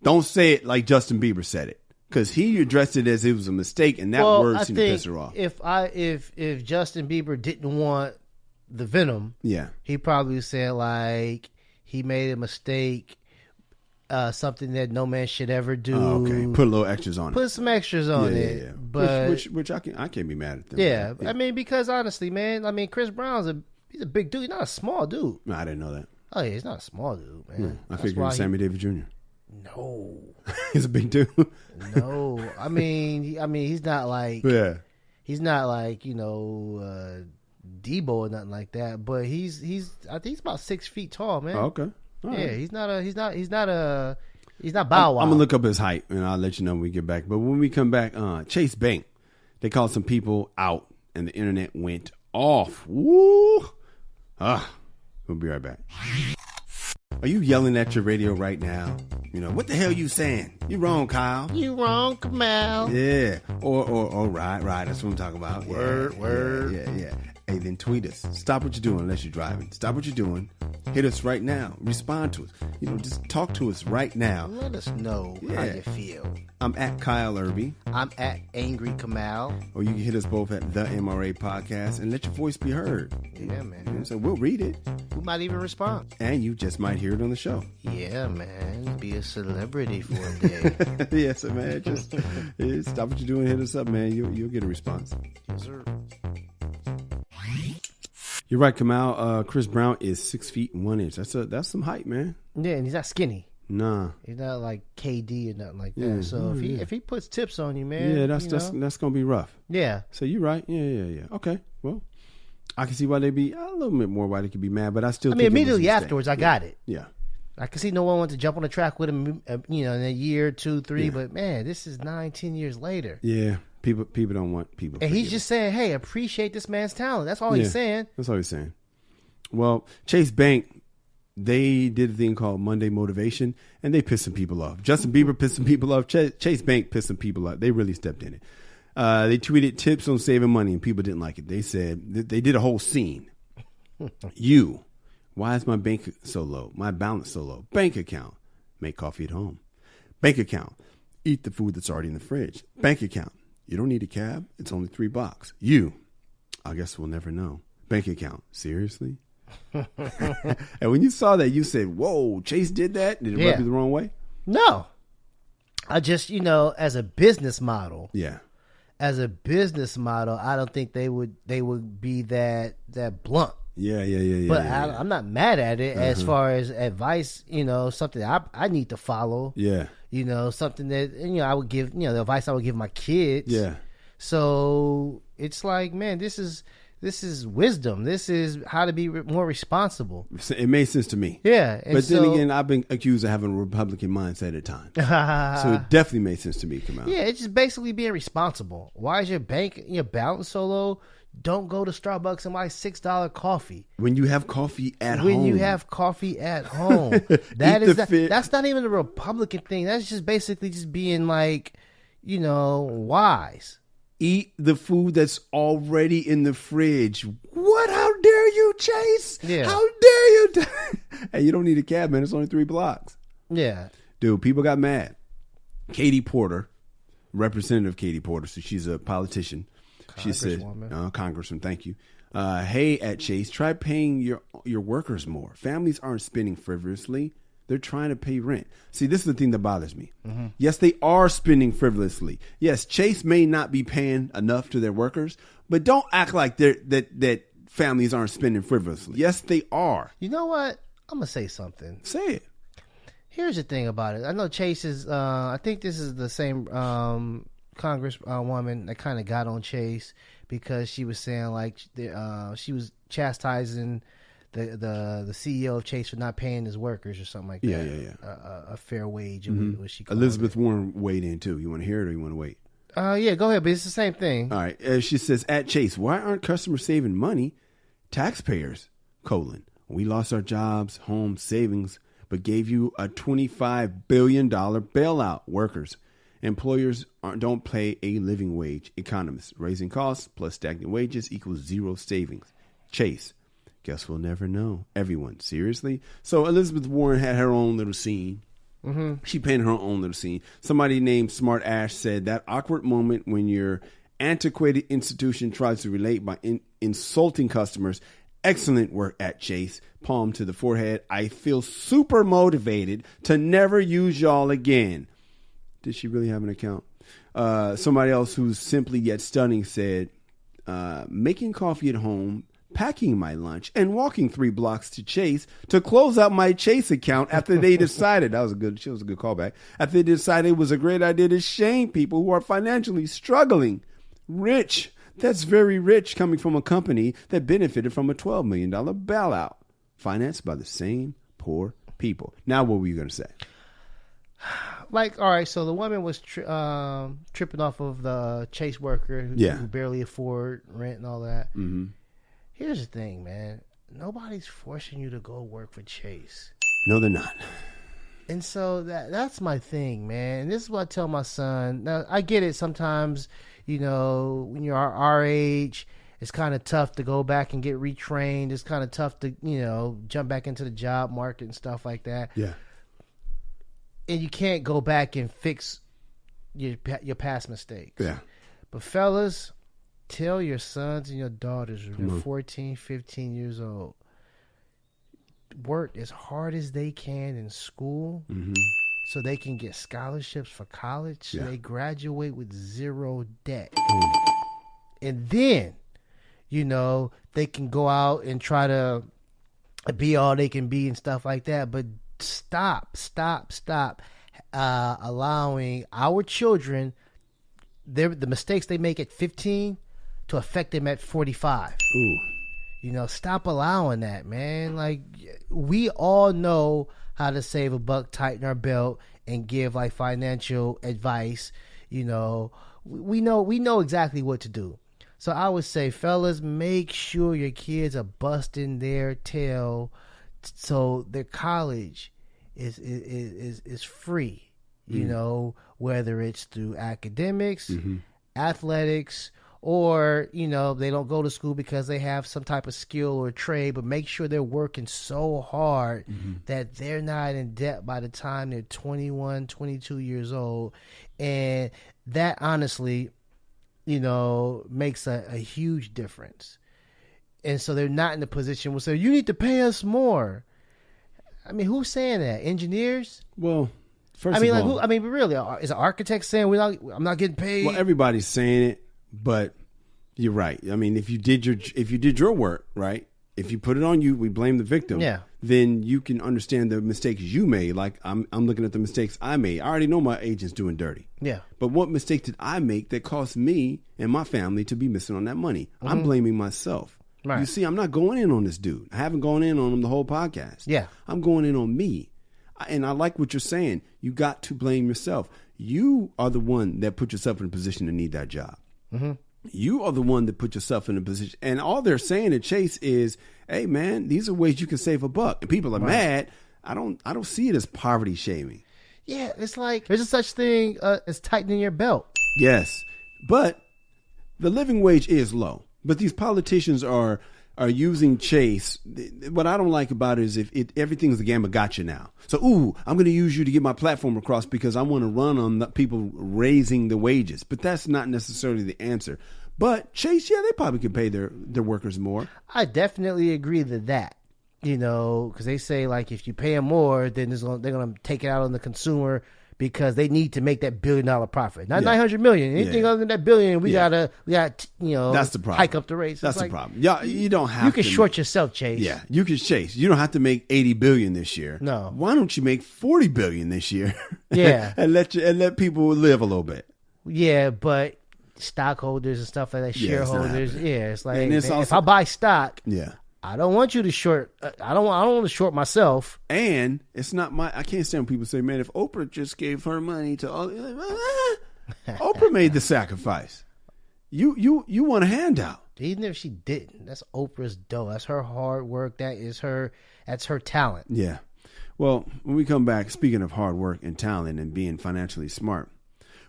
don't say it like Justin Bieber said it, because he addressed it as it was a mistake, and that word seemed to piss her off. If Justin Bieber didn't want the venom, he probably said like he made a mistake. Something that no man should ever do. Oh, okay, put a little extras on it. Put some extras on it. Yeah. But which I can't be mad at them. Yeah, I mean, because honestly, man, Chris Brown's he's a big dude. He's not a small dude. No, I didn't know that. Oh yeah, he's not a small dude, man. I figured it was Sammy Davis Jr. No, he's a big dude. No, I mean, he's not like he's not like Debo or nothing like that. But he's I think he's about 6 feet tall, man. Oh, okay. Yeah, right. He's not Bow Wow. I'm gonna look up his height and I'll let you know when we get back. But when we come back, Chase Bank, they called some people out and the internet went off. Woo! We'll be right back. Are you yelling at your radio right now? What the hell you saying? You wrong, Kyle. You wrong, Kamal. Yeah. Or right. That's what I'm talking about. Word. Yeah. Hey, then tweet us. Stop what you're doing unless you're driving. Stop what you're doing. Hit us right now. Respond to us. Just talk to us right now. Let us know how you feel. I'm at Kyle Irby. I'm at Angry Kamal. Or you can hit us both at the MRA Podcast and let your voice be heard. Yeah, man. So we'll read it. We might even respond. And you just might hear it on the show. Yeah, man. Be a celebrity for a day. Yes, man. Just stop what you're doing. Hit us up, man. You'll get a response. Yes, sir. You're right, Kamal. Chris Brown is 6 feet 1 inch. That's some height, man. Yeah, and he's not skinny. Nah, he's not like KD or nothing like that. Yeah, so if he puts tips on you, man, yeah, that's gonna be rough. Yeah. So you're right. Yeah. Okay. Well, I can see why they be a little bit more why they could be mad, but I think immediately afterwards, I got it. Yeah. I can see no one wants to jump on the track with him, in a year, 2, 3. Yeah. But man, this is 9-10 years later. Yeah. People don't want people. And he's just saying, "Hey, appreciate this man's talent." That's all he's saying. That's all he's saying. Well, Chase Bank, they did a thing called Monday Motivation, and they pissed some people off. Justin Bieber pissed some people off. Chase Bank pissed some people off. They really stepped in it. They tweeted tips on saving money, and people didn't like it. They said they did a whole scene. Why is my bank so low? My balance so low? Bank account, make coffee at home. Bank account, eat the food that's already in the fridge. Bank account, you don't need a cab. It's only $3. I guess we'll never know. Bank account, seriously? And when you saw that, you said, "Whoa, Chase did that." Did it rub you the wrong way? No, I just as a business model. Yeah, as a business model, I don't think they would be that blunt. Yeah. But I'm not mad at it as far as advice. Something I need to follow. Yeah. Something that I would give. The advice I would give my kids. Yeah. So it's like, man, this is wisdom. This is how to be more responsible. It made sense to me. Yeah. But then again, I've been accused of having a Republican mindset at times. So it definitely made sense to me, Kamal. Yeah, it's just basically being responsible. Why is your balance so low? Don't go to Starbucks and buy $6 coffee. When you have coffee at home. When you have coffee at home. That's not even a Republican thing. That's just basically just being like, wise. Eat the food that's already in the fridge. What? How dare you, Chase? Yeah. How dare you? Hey, you don't need a cab, man. It's only 3 blocks. Yeah. Dude, people got mad. Katie Porter, Representative Katie Porter, so she's a politician. She said, Congresswoman, thank you. Hey, at Chase, try paying your workers more. Families aren't spending frivolously. They're trying to pay rent. See, this is the thing that bothers me. Mm-hmm. Yes, they are spending frivolously. Yes, Chase may not be paying enough to their workers, but don't act like that families aren't spending frivolously. Yes, they are. You know what? I'm going to say something. Say it. Here's the thing about it. I know Chase is, I think this is the same Congresswoman that kind of got on Chase because she was saying like she was chastising the CEO of Chase for not paying his workers or something like that. Yeah. A fair wage. Mm-hmm. What she called Elizabeth it. Warren weighed in too. You want to hear it or you want to wait? Yeah, go ahead. But it's the same thing. All right. She says at Chase, why aren't customers saving money? Taxpayers, we lost our jobs, home savings, but gave you a $25 billion bailout. Workers, employers don't pay a living wage. Economists, raising costs plus stagnant wages equals zero savings. Chase, guess we'll never know. Everyone, seriously? So Elizabeth Warren had her own little scene. Mm-hmm. She painted her own little scene. Somebody named Smart Ash said that awkward moment when your antiquated institution tries to relate by insulting customers. Excellent work at Chase. Palm to the forehead. I feel super motivated to never use y'all again. Did she really have an account? Somebody else who's simply yet stunning said, making coffee at home, packing my lunch, and walking 3 blocks to Chase to close out my Chase account after they decided, she was a good callback, after they decided it was a great idea to shame people who are financially struggling. Rich. That's very rich coming from a company that benefited from a $12 million bailout financed by the same poor people. Now, what were you going to say? Like, all right, so the woman was tripping off of the Chase worker who barely afford rent and all that. Mm-hmm. Here's the thing, man. Nobody's forcing you to go work for Chase. No, they're not. And so that's my thing, man. And this is what I tell my son. Now, I get it sometimes, when you're our age It's kind of tough to go back and get retrained. It's kind of tough to, jump back into the job market and stuff like that. Yeah. And you can't go back and fix your past mistakes. Yeah. But fellas, tell your sons and your daughters when they're 14, 15 years old, work as hard as they can in school so they can get scholarships for college so they graduate with zero debt. And then, they can go out and try to be all they can be and stuff like that. But stop allowing our children, the mistakes they make at 15 to affect them at 45. Ooh. Stop allowing that, man. Like, we all know how to save a buck, tighten our belt, and give like financial advice. We know exactly what to do. So I would say, fellas, make sure your kids are busting their tail so their college is free. Whether it's through academics, athletics, or, they don't go to school because they have some type of skill or trade, but make sure they're working so hard that they're not in debt by the time they're 21, 22 years old. And that honestly, makes a huge difference. And so they're not in the position where say, you need to pay us more. I mean, who's saying that? Engineers? Well, first of all, but really, is an architect saying I'm not getting paid? Well, everybody's saying it, but you're right. I mean, if you did your work, right? If you put it on you, we blame the victim. Yeah. Then you can understand the mistakes you made. Like I'm looking at the mistakes I made. I already know my agent's doing dirty. Yeah. But what mistake did I make that cost me and my family to be missing on that money? I'm blaming myself. Right. You see, I'm not going in on this dude. I haven't gone in on him the whole podcast. Yeah. I'm going in on me. And I like what you're saying. You got to blame yourself. You are the one that put yourself in a position to need that job. You are the one that put yourself in a position. And all they're saying at Chase is, hey, man, these are ways you can save a buck. And people are mad. I don't see it as poverty shaming. Yeah, it's like there's a such thing as tightening your belt. Yes. But the living wage is low. But these politicians are using Chase. What I don't like about it is if everything's a game of gotcha now. So, I'm going to use you to get my platform across because I want to run on the people raising the wages. But that's not necessarily the answer. But Chase, they probably could pay their workers more. I definitely agree to that. Because they say like if you pay them more, then they're going to take it out on the consumer because they need to make that $1 billion profit. Not 900 million. Anything other than that billion, we got that's the problem. Hike up the rates. That's the problem. Yeah, you don't have. You can short yourself, Chase. Yeah, you can Chase. You don't have to make 80 billion this year. No. Why don't you make 40 billion this year? Yeah, and let people live a little bit. Yeah, but stockholders and stuff like that, shareholders. It's like if I buy stock, I don't want you to short. I don't want to short myself. And it's not I can't stand when people say, "Man, if Oprah just gave her money to all," Oprah made the sacrifice. You want a handout. Even if she didn't, that's Oprah's dough. That's her hard work. That's her talent. Yeah. Well, when we come back, speaking of hard work and talent and being financially smart,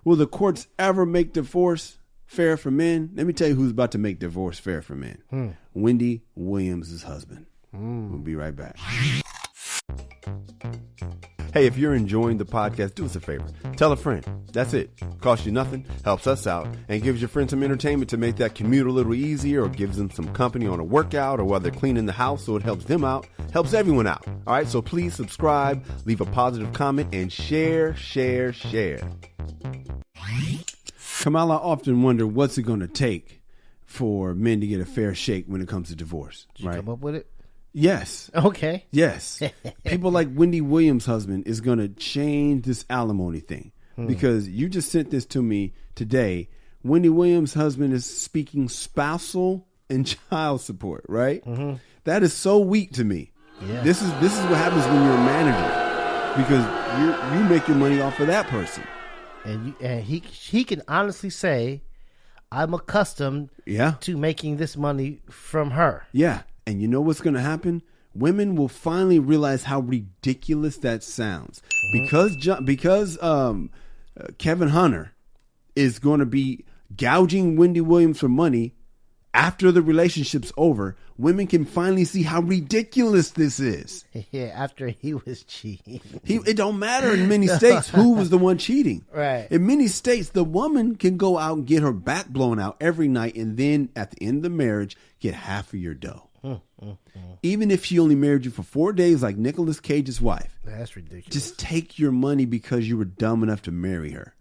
will the courts ever make divorce fair for men? Let me tell you who's about to make divorce fair for men. Wendy Williams' husband. We'll be right back. Hey, if you're enjoying the podcast, do us a favor. Tell a friend. That's it. Costs you nothing, helps us out, and gives your friend some entertainment to make that commute a little easier, or gives them some company on a workout, or while they're cleaning the house so it helps them out. Helps everyone out. All right, so please subscribe, leave a positive comment, and share. Kamal, I often wonder what's it going to take for men to get a fair shake when it comes to divorce. Did you come up with it? Yes. Okay. Yes. People like Wendy Williams' husband is going to change this alimony thing because you just sent this to me today. Wendy Williams' husband is speaking spousal and child support, right? That is so weak to me. Yeah. This is what happens when you're a manager because you make your money off of that person. And he can honestly say, I'm accustomed to making this money from her. Yeah. And you know what's going to happen? Women will finally realize how ridiculous that sounds. Because Kevin Hunter is going to be gouging Wendy Williams for money After the relationship's over, women can finally see how ridiculous this is. Yeah, after he was cheating. It don't matter in many states who was the one cheating. Right. In many states, the woman can go out and get her back blown out every night, and then at the end of the marriage, get half of your dough. Even if she only married you for 4 days like Nicolas Cage's wife. That's ridiculous. Just take your money because you were dumb enough to marry her.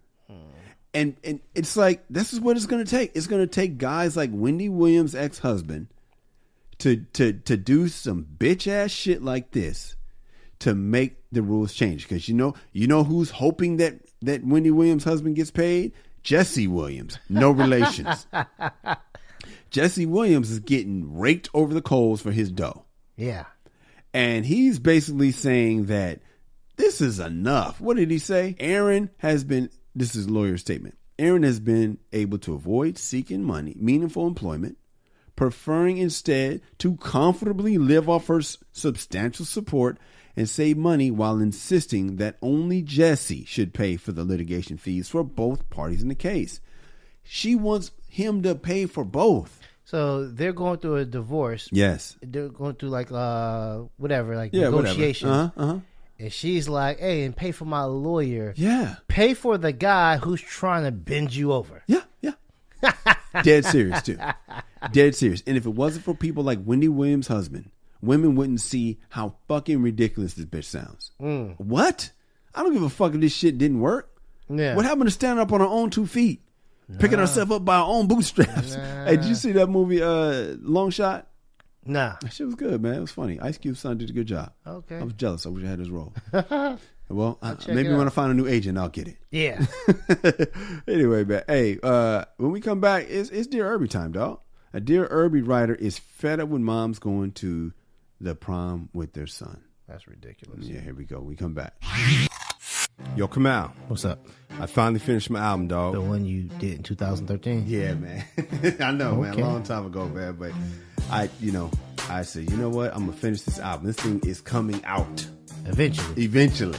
And it's like, this is what it's going to take. It's going to take guys like Wendy Williams' ex-husband to do some bitch ass shit like this to make the rules change. Because you know who's hoping that Wendy Williams' husband gets paid? Jesse Williams. No relations. Jesse Williams is getting raked over the coals for his dough. Yeah. And he's basically saying that this is enough. What did he say? This is a lawyer's statement. Aaron has been able to avoid seeking money, meaningful employment, preferring instead to comfortably live off her substantial support and save money while insisting that only Jesse should pay for the litigation fees for both parties in the case. She wants him to pay for both. So they're going through a divorce. Yes. They're going through negotiations. Whatever. And she's like, hey, and pay for my lawyer. Yeah. Pay for the guy who's trying to bend you over. Yeah. Dead serious, too. Dead serious. And if it wasn't for people like Wendy Williams' husband, women wouldn't see how fucking ridiculous this bitch sounds. What? I don't give a fuck if this shit didn't work. Yeah. What happened to standing up on our own 2 feet? Picking herself up by our own bootstraps. Hey, did you see that movie, Long Shot? Nah. That shit was good, man. It was funny. Ice Cube's son did a good job. Okay. I was jealous. I wish I had his role. Well, check maybe it out. when I find a new agent, I'll get it. Yeah. Anyway, man. Hey, when we come back, it's Dear Irby time, dog. A Dear Irby writer is fed up with moms going to the prom with their son. That's ridiculous. Yeah, here we go. We come back. Yo, Kamal. What's up? I finally finished my album, dog. The one you did in 2013? Yeah, man. I know, man. A long time ago, man. But I said, you know what? I'm going to finish this album. This thing is coming out. Eventually.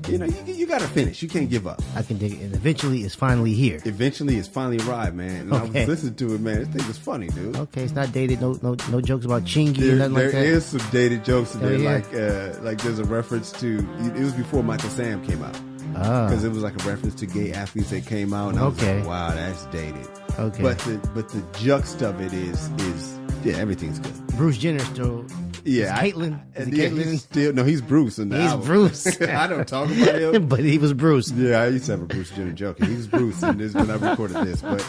You got to finish. You can't give up. I can dig it. And eventually it's finally here. Eventually it's finally arrived, man. And I was listening to it, man. This thing is funny, dude. Okay, it's not dated. No jokes about Chingy or nothing like that. There is some dated jokes in there. Like there's a reference to, it was before Michael Sam came out. Because it was like a reference to gay athletes that came out. And I was like, wow, that's dated. Okay. But the juxt of it is everything's good. Bruce Jenner still. Yeah, Caitlyn. Is it Caitlyn? He's Bruce. In the album. Bruce. I don't talk about him, but he was Bruce. Yeah, I used to have a Bruce Jenner joke. He was Bruce, and this is when I recorded this. But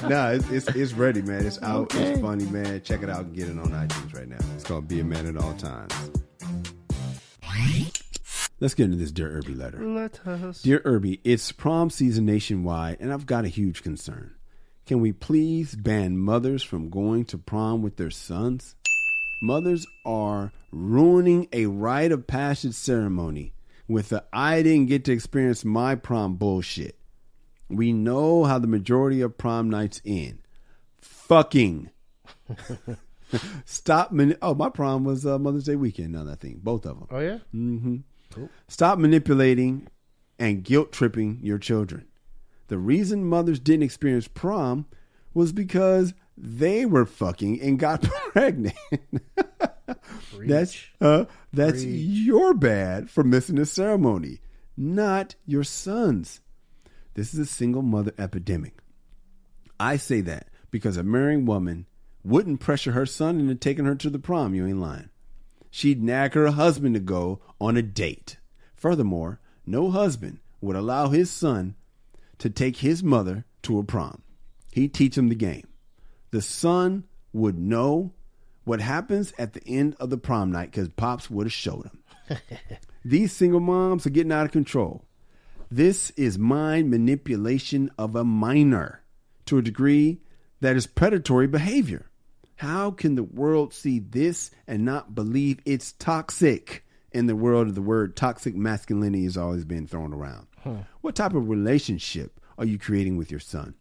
it's ready, man. It's out. Okay. It's funny, man. Check it out and get it on iTunes right now. It's called "Be a Man at All Times." Let's get into this Dear Irby letter. Let us. Dear Irby, it's prom season nationwide, and I've got a huge concern. Can we please ban mothers from going to prom with their sons? Mothers are ruining a rite of passage ceremony with the I didn't get to experience my prom bullshit. We know how the majority of prom nights end. Fucking. Stop. My prom was Mother's Day weekend. Now that I think. Both of them. Oh, yeah? Mm-hmm. Cool. Stop manipulating and guilt tripping your children. The reason mothers didn't experience prom was because they were fucking and got pregnant. That's your bad for missing the ceremony, not your son's. This is a single mother epidemic. I say that because a marrying woman wouldn't pressure her son into taking her to the prom. You ain't lying. She'd nag her husband to go on a date. Furthermore, no husband would allow his son to take his mother to a prom. He'd teach him the game. The son would know what happens at the end of the prom night because Pops would have showed him. These single moms are getting out of control. This is mind manipulation of a minor to a degree that is predatory behavior. How can the world see this and not believe it's toxic? In the world of the word toxic masculinity is always being thrown around. What type of relationship are you creating with your son?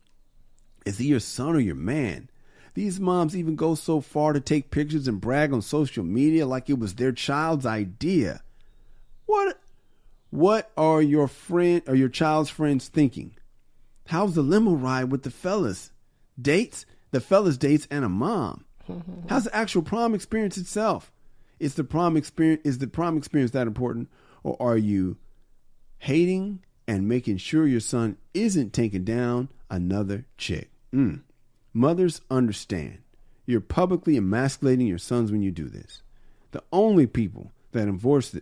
Is he your son or your man? These moms even go so far to take pictures and brag on social media like it was their child's idea. What are your friend or your child's friends thinking? How's the limo ride with the fellas? Dates? The fellas dates and a mom. How's the actual prom experience itself? Is the prom experience that important, or are you hating and making sure your son isn't taking down another chick? Mothers, understand. You're publicly emasculating your sons when you do this. The only people that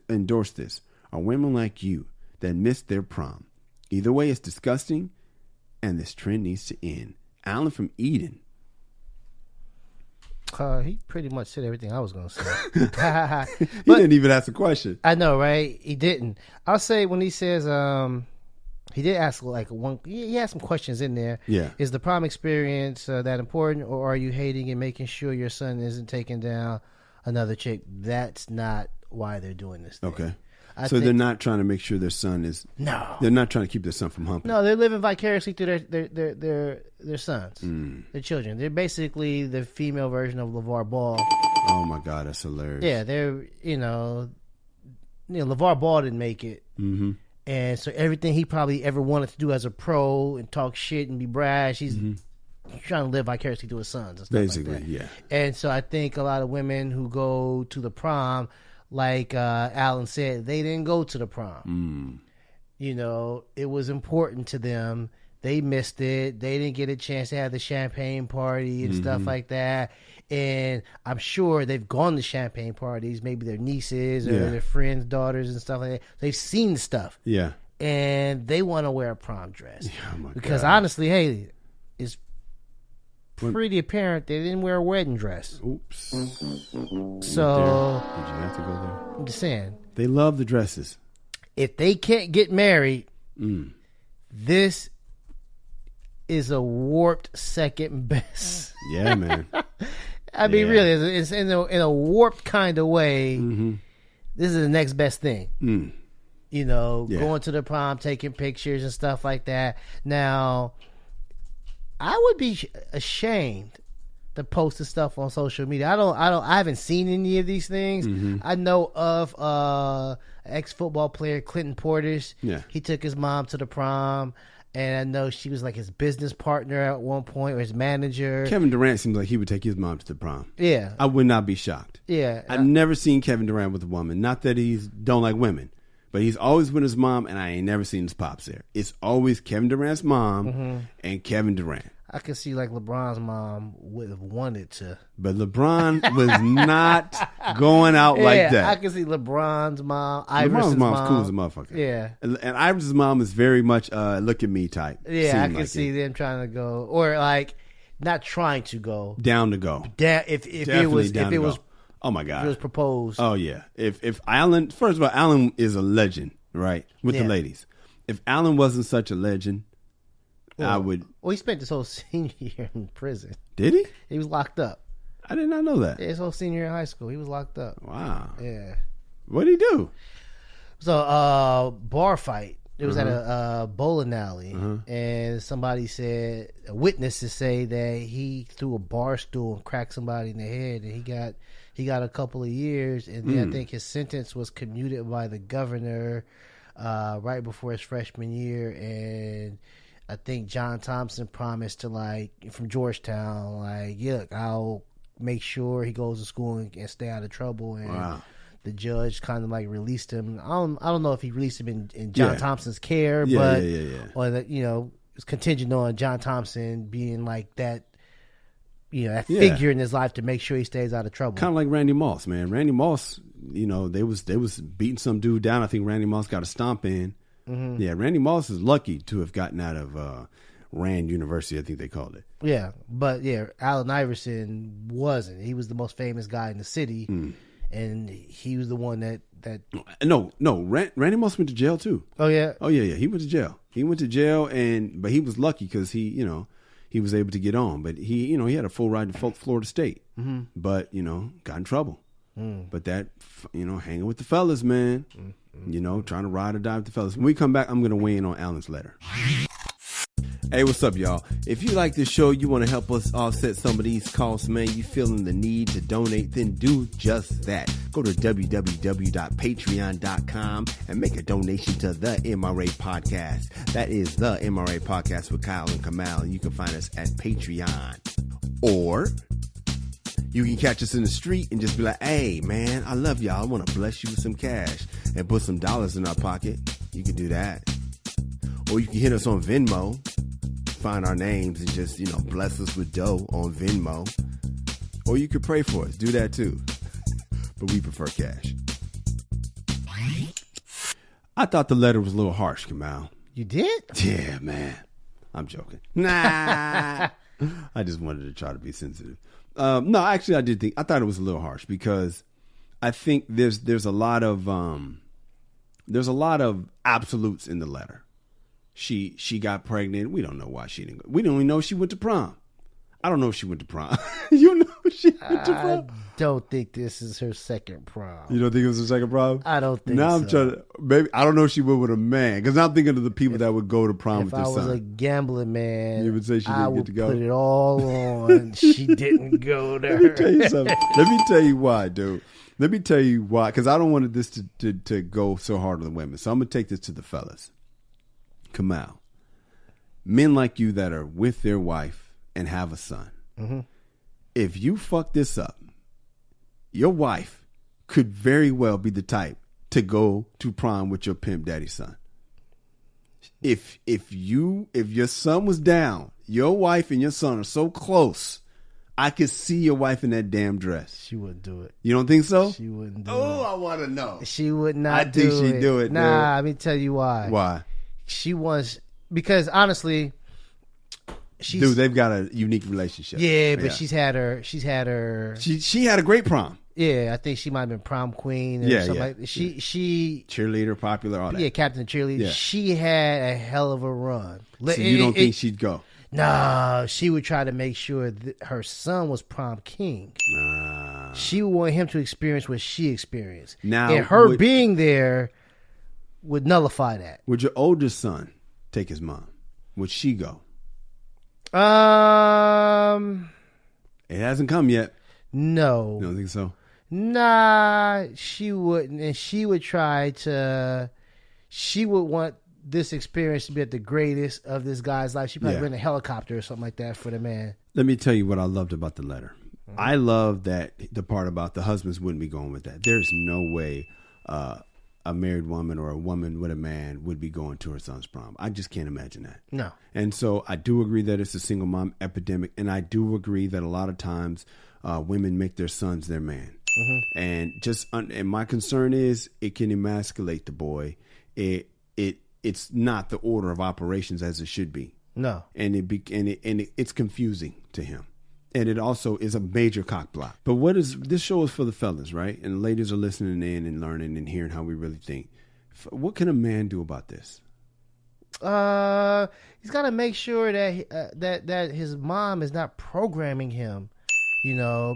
endorse this are women like you that missed their prom. Either way, it's disgusting, and this trend needs to end. Alan from Eden. He pretty much said everything I was going to say. He didn't even ask a question. I know, right? He didn't. I'll say when he says, he did ask he had some questions in there. Yeah. Is the prom experience that important, or are you hating and making sure your son isn't taking down another chick? That's not why they're doing this thing. Okay. So they're not trying to make sure their son is. No. They're not trying to keep their son from humping. No, they're living vicariously through their sons, their children. They're basically the female version of LeVar Ball. Oh my God, that's hilarious. Yeah, they're LeVar Ball didn't make it, and so everything he probably ever wanted to do as a pro and talk shit and be brash, he's trying to live vicariously through his sons and stuff basically, like that. Yeah. And so I think a lot of women who go to the prom, like Alan said, they didn't go to the prom. It was important to them. They missed it. They didn't get a chance to have the champagne party and stuff like that. And I'm sure they've gone to champagne parties, maybe their nieces or their friends' daughters and stuff like that. They've seen the stuff. Yeah. And they want to wear a prom dress. Oh because honestly, hey, it's pretty apparent they didn't wear a wedding dress. Oops. So did you have to go there? I'm just saying. They love the dresses. If they can't get married, this is a warped second best. Yeah, man. I mean, really, it's in a warped kind of way. This is the next best thing. Going to the prom, taking pictures and stuff like that. Now, I would be ashamed to post the stuff on social media. I haven't seen any of these things. I know of ex-football player Clinton Portis. Yeah. He took his mom to the prom, and I know she was like his business partner at one point, or his manager. Kevin Durant seems like he would take his mom to the prom. Yeah. I would not be shocked. Yeah. I've never seen Kevin Durant with a woman. Not that he don't like women, but he's always with his mom, and I ain't never seen his pops there. It's always Kevin Durant's mom and Kevin Durant. I could see like LeBron's mom would have wanted to. But LeBron was not going out like that. I could see LeBron's mom, LeBron's mom's cool as a motherfucker. Yeah. And Iverson's mom is very much look at me type. Yeah, I can see them trying to go, or like not trying to go. Down to go. If it was oh my God. If it was proposed. Oh yeah. If Alan, first of all, Alan is a legend, right? With the ladies. If Alan wasn't such a legend, I would. Well, he spent his whole senior year in prison. Did he? He was locked up. I did not know that. Yeah, his whole senior year in high school, he was locked up. Wow. Yeah. What did he do? So, bar fight. It was at a bowling alley, and witnesses say that he threw a bar stool and cracked somebody in the head, and he got a couple of years, and then I think his sentence was commuted by the governor right before his freshman year, and I think John Thompson promised to from Georgetown, look, I'll make sure he goes to school and stay out of trouble. And the judge kind of released him. I don't know if he released him in John Thompson's care, but or that it's contingent on John Thompson being that figure in his life to make sure he stays out of trouble. Kind of like Randy Moss, man. Randy Moss, they was beating some dude down. I think Randy Moss got a stomp in. Yeah, Randy Moss is lucky to have gotten out of Rand University, I think they called it. Yeah, but Allen Iverson wasn't. He was the most famous guy in the city, and he was the one that. No, Randy Moss went to jail too. Oh yeah, he went to jail. He went to jail, but he was lucky because he was able to get on. But he had a full ride to Florida State, but got in trouble. But that hanging with the fellas, man. Trying to ride or die with the fellas. When we come back, I'm going to weigh in on Alan's letter. Hey, what's up, y'all? If you like this show, you want to help us offset some of these costs, man, you feeling the need to donate, then do just that. Go to www.patreon.com and make a donation to the MRA Podcast. That is the MRA Podcast with Kyle and Kamal, and you can find us at Patreon. Or You can catch us in the street and just be like, hey, man, I love y'all. I want to bless you with some cash and put some dollars in our pocket. You can do that. Or you can hit us on Venmo, find our names and just, bless us with dough on Venmo. Or you could pray for us. Do that too. But we prefer cash. I thought the letter was a little harsh, Kamal. You did? Yeah, man. I'm joking. Nah. I just wanted to try to be sensitive. No, actually, I thought it was a little harsh because I think there's a lot of absolutes in the letter. She got pregnant. We don't know why she didn't go. We don't even know if she went to prom. I don't know if she went to prom. You know if she went to prom? I don't think this is her second prom. You don't think it was her second prom? I don't think now so. I'm trying to, maybe, I don't know if she went with a man because I'm thinking of the people that would go to prom with their son. If I was a gambling man, you would say she didn't get to go? I would put it all on. She didn't go there. Let me tell you something. Let me tell you why, dude. Let me tell you why, because I don't want this to go so hard on the women. So I'm going to take this to the fellas. Kamal, men like you that are with their wife and have a son. Mm-hmm. If you fuck this up, your wife could very well be the type to go to prom with your pimp daddy's son. If your son was down, your wife and your son are so close, I could see your wife in that damn dress. She wouldn't do it. You don't think so? She wouldn't do it. Oh, I want to know. She would not do it. I think she'd do it. Nah, dude. let me tell you why. Why? She wants, because honestly, dude, they've got a unique relationship. Yeah, but she's had her. She had a great prom. Yeah, I think she might have been prom queen or something like that. She cheerleader, popular, all that. Yeah, captain cheerleader. Yeah. She had a hell of a run. So you don't think she'd go? No, she would try to make sure that her son was prom king. She would want him to experience what she experienced. Now, and her being there would nullify that. Would your oldest son take his mom? Would she go? It hasn't come yet. No. You don't think so? Nah, she wouldn't. And she would want this experience to be at the greatest of this guy's life. She probably rent a helicopter or something like that for the man. Let me tell you what I loved about the letter. Mm-hmm. I love that the part about the husbands wouldn't be going with that. There's no way a married woman or a woman with a man would be going to her son's prom. I just can't imagine that. No. And so I do agree that it's a single mom epidemic. And I do agree that a lot of times women make their sons their man. Mm-hmm. And my concern is it can emasculate the boy. It's not the order of operations as it should be. No. And it's confusing to him. And it also is a major cock block. But this show is for the fellas, right? And ladies are listening in and learning and hearing how we really think. What can a man do about this? He's got to make sure that his mom is not programming him,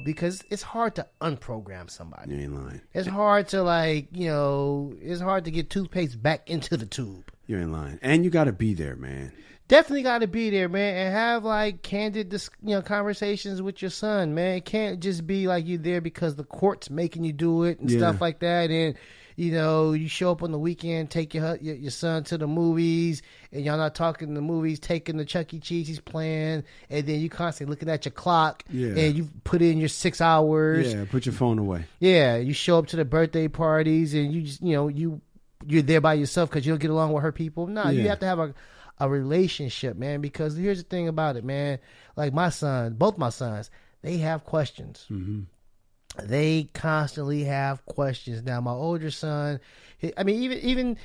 because it's hard to unprogram somebody. You ain't lying. It's hard to it's hard to get toothpaste back into the tube. You ain't lying. And you got to be there, man. Definitely got to be there, man, and have candid, conversations with your son, man. It can't just be you there because the court's making you do it and stuff like that. And you show up on the weekend, take your son to the movies, and y'all not talking the movies, taking the Chuck E. Cheese he's playing, and then you constantly looking at your clock, and you put in your 6 hours. Yeah, put your phone away. Yeah, you show up to the birthday parties, and you just you're there by yourself because you don't get along with her people. No, you have to have a relationship, man, because here's the thing about it, man. Like both my sons, they have questions. Mm-hmm. They constantly have questions. Now, my older son, I mean, even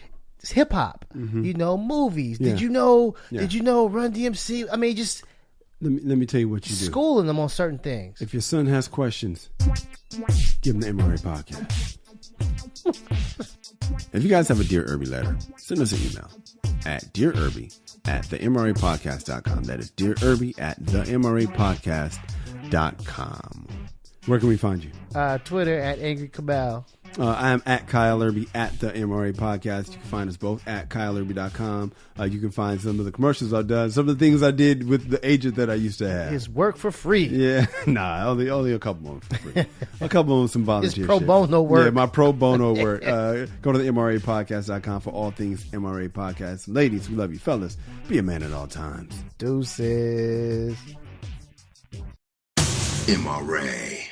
hip hop, movies. Yeah. Did you know Run DMC? I mean, just let me tell you what you do. Schooling them on certain things. If your son has questions, give him the MRA podcast. If you guys have a Dear Irby letter, send us an email at dearirby@themrapodcast.com. That is dearirby@themrapodcast.com. Where can we find you? Twitter at Angry Kamal. I am at Kyle Irby at the MRA Podcast. You can find us both at KyleIrby.com. You can find some of the commercials I've done, some of the things I did with the agent that I used to have. His work for free. Yeah, only a couple of them for free. A couple of them some volunteer His pro bono work. Yeah, my pro bono work. Go to the MRAPodcast.com for all things MRA Podcast. Ladies, we love you. Fellas, be a man at all times. Deuces. MRA.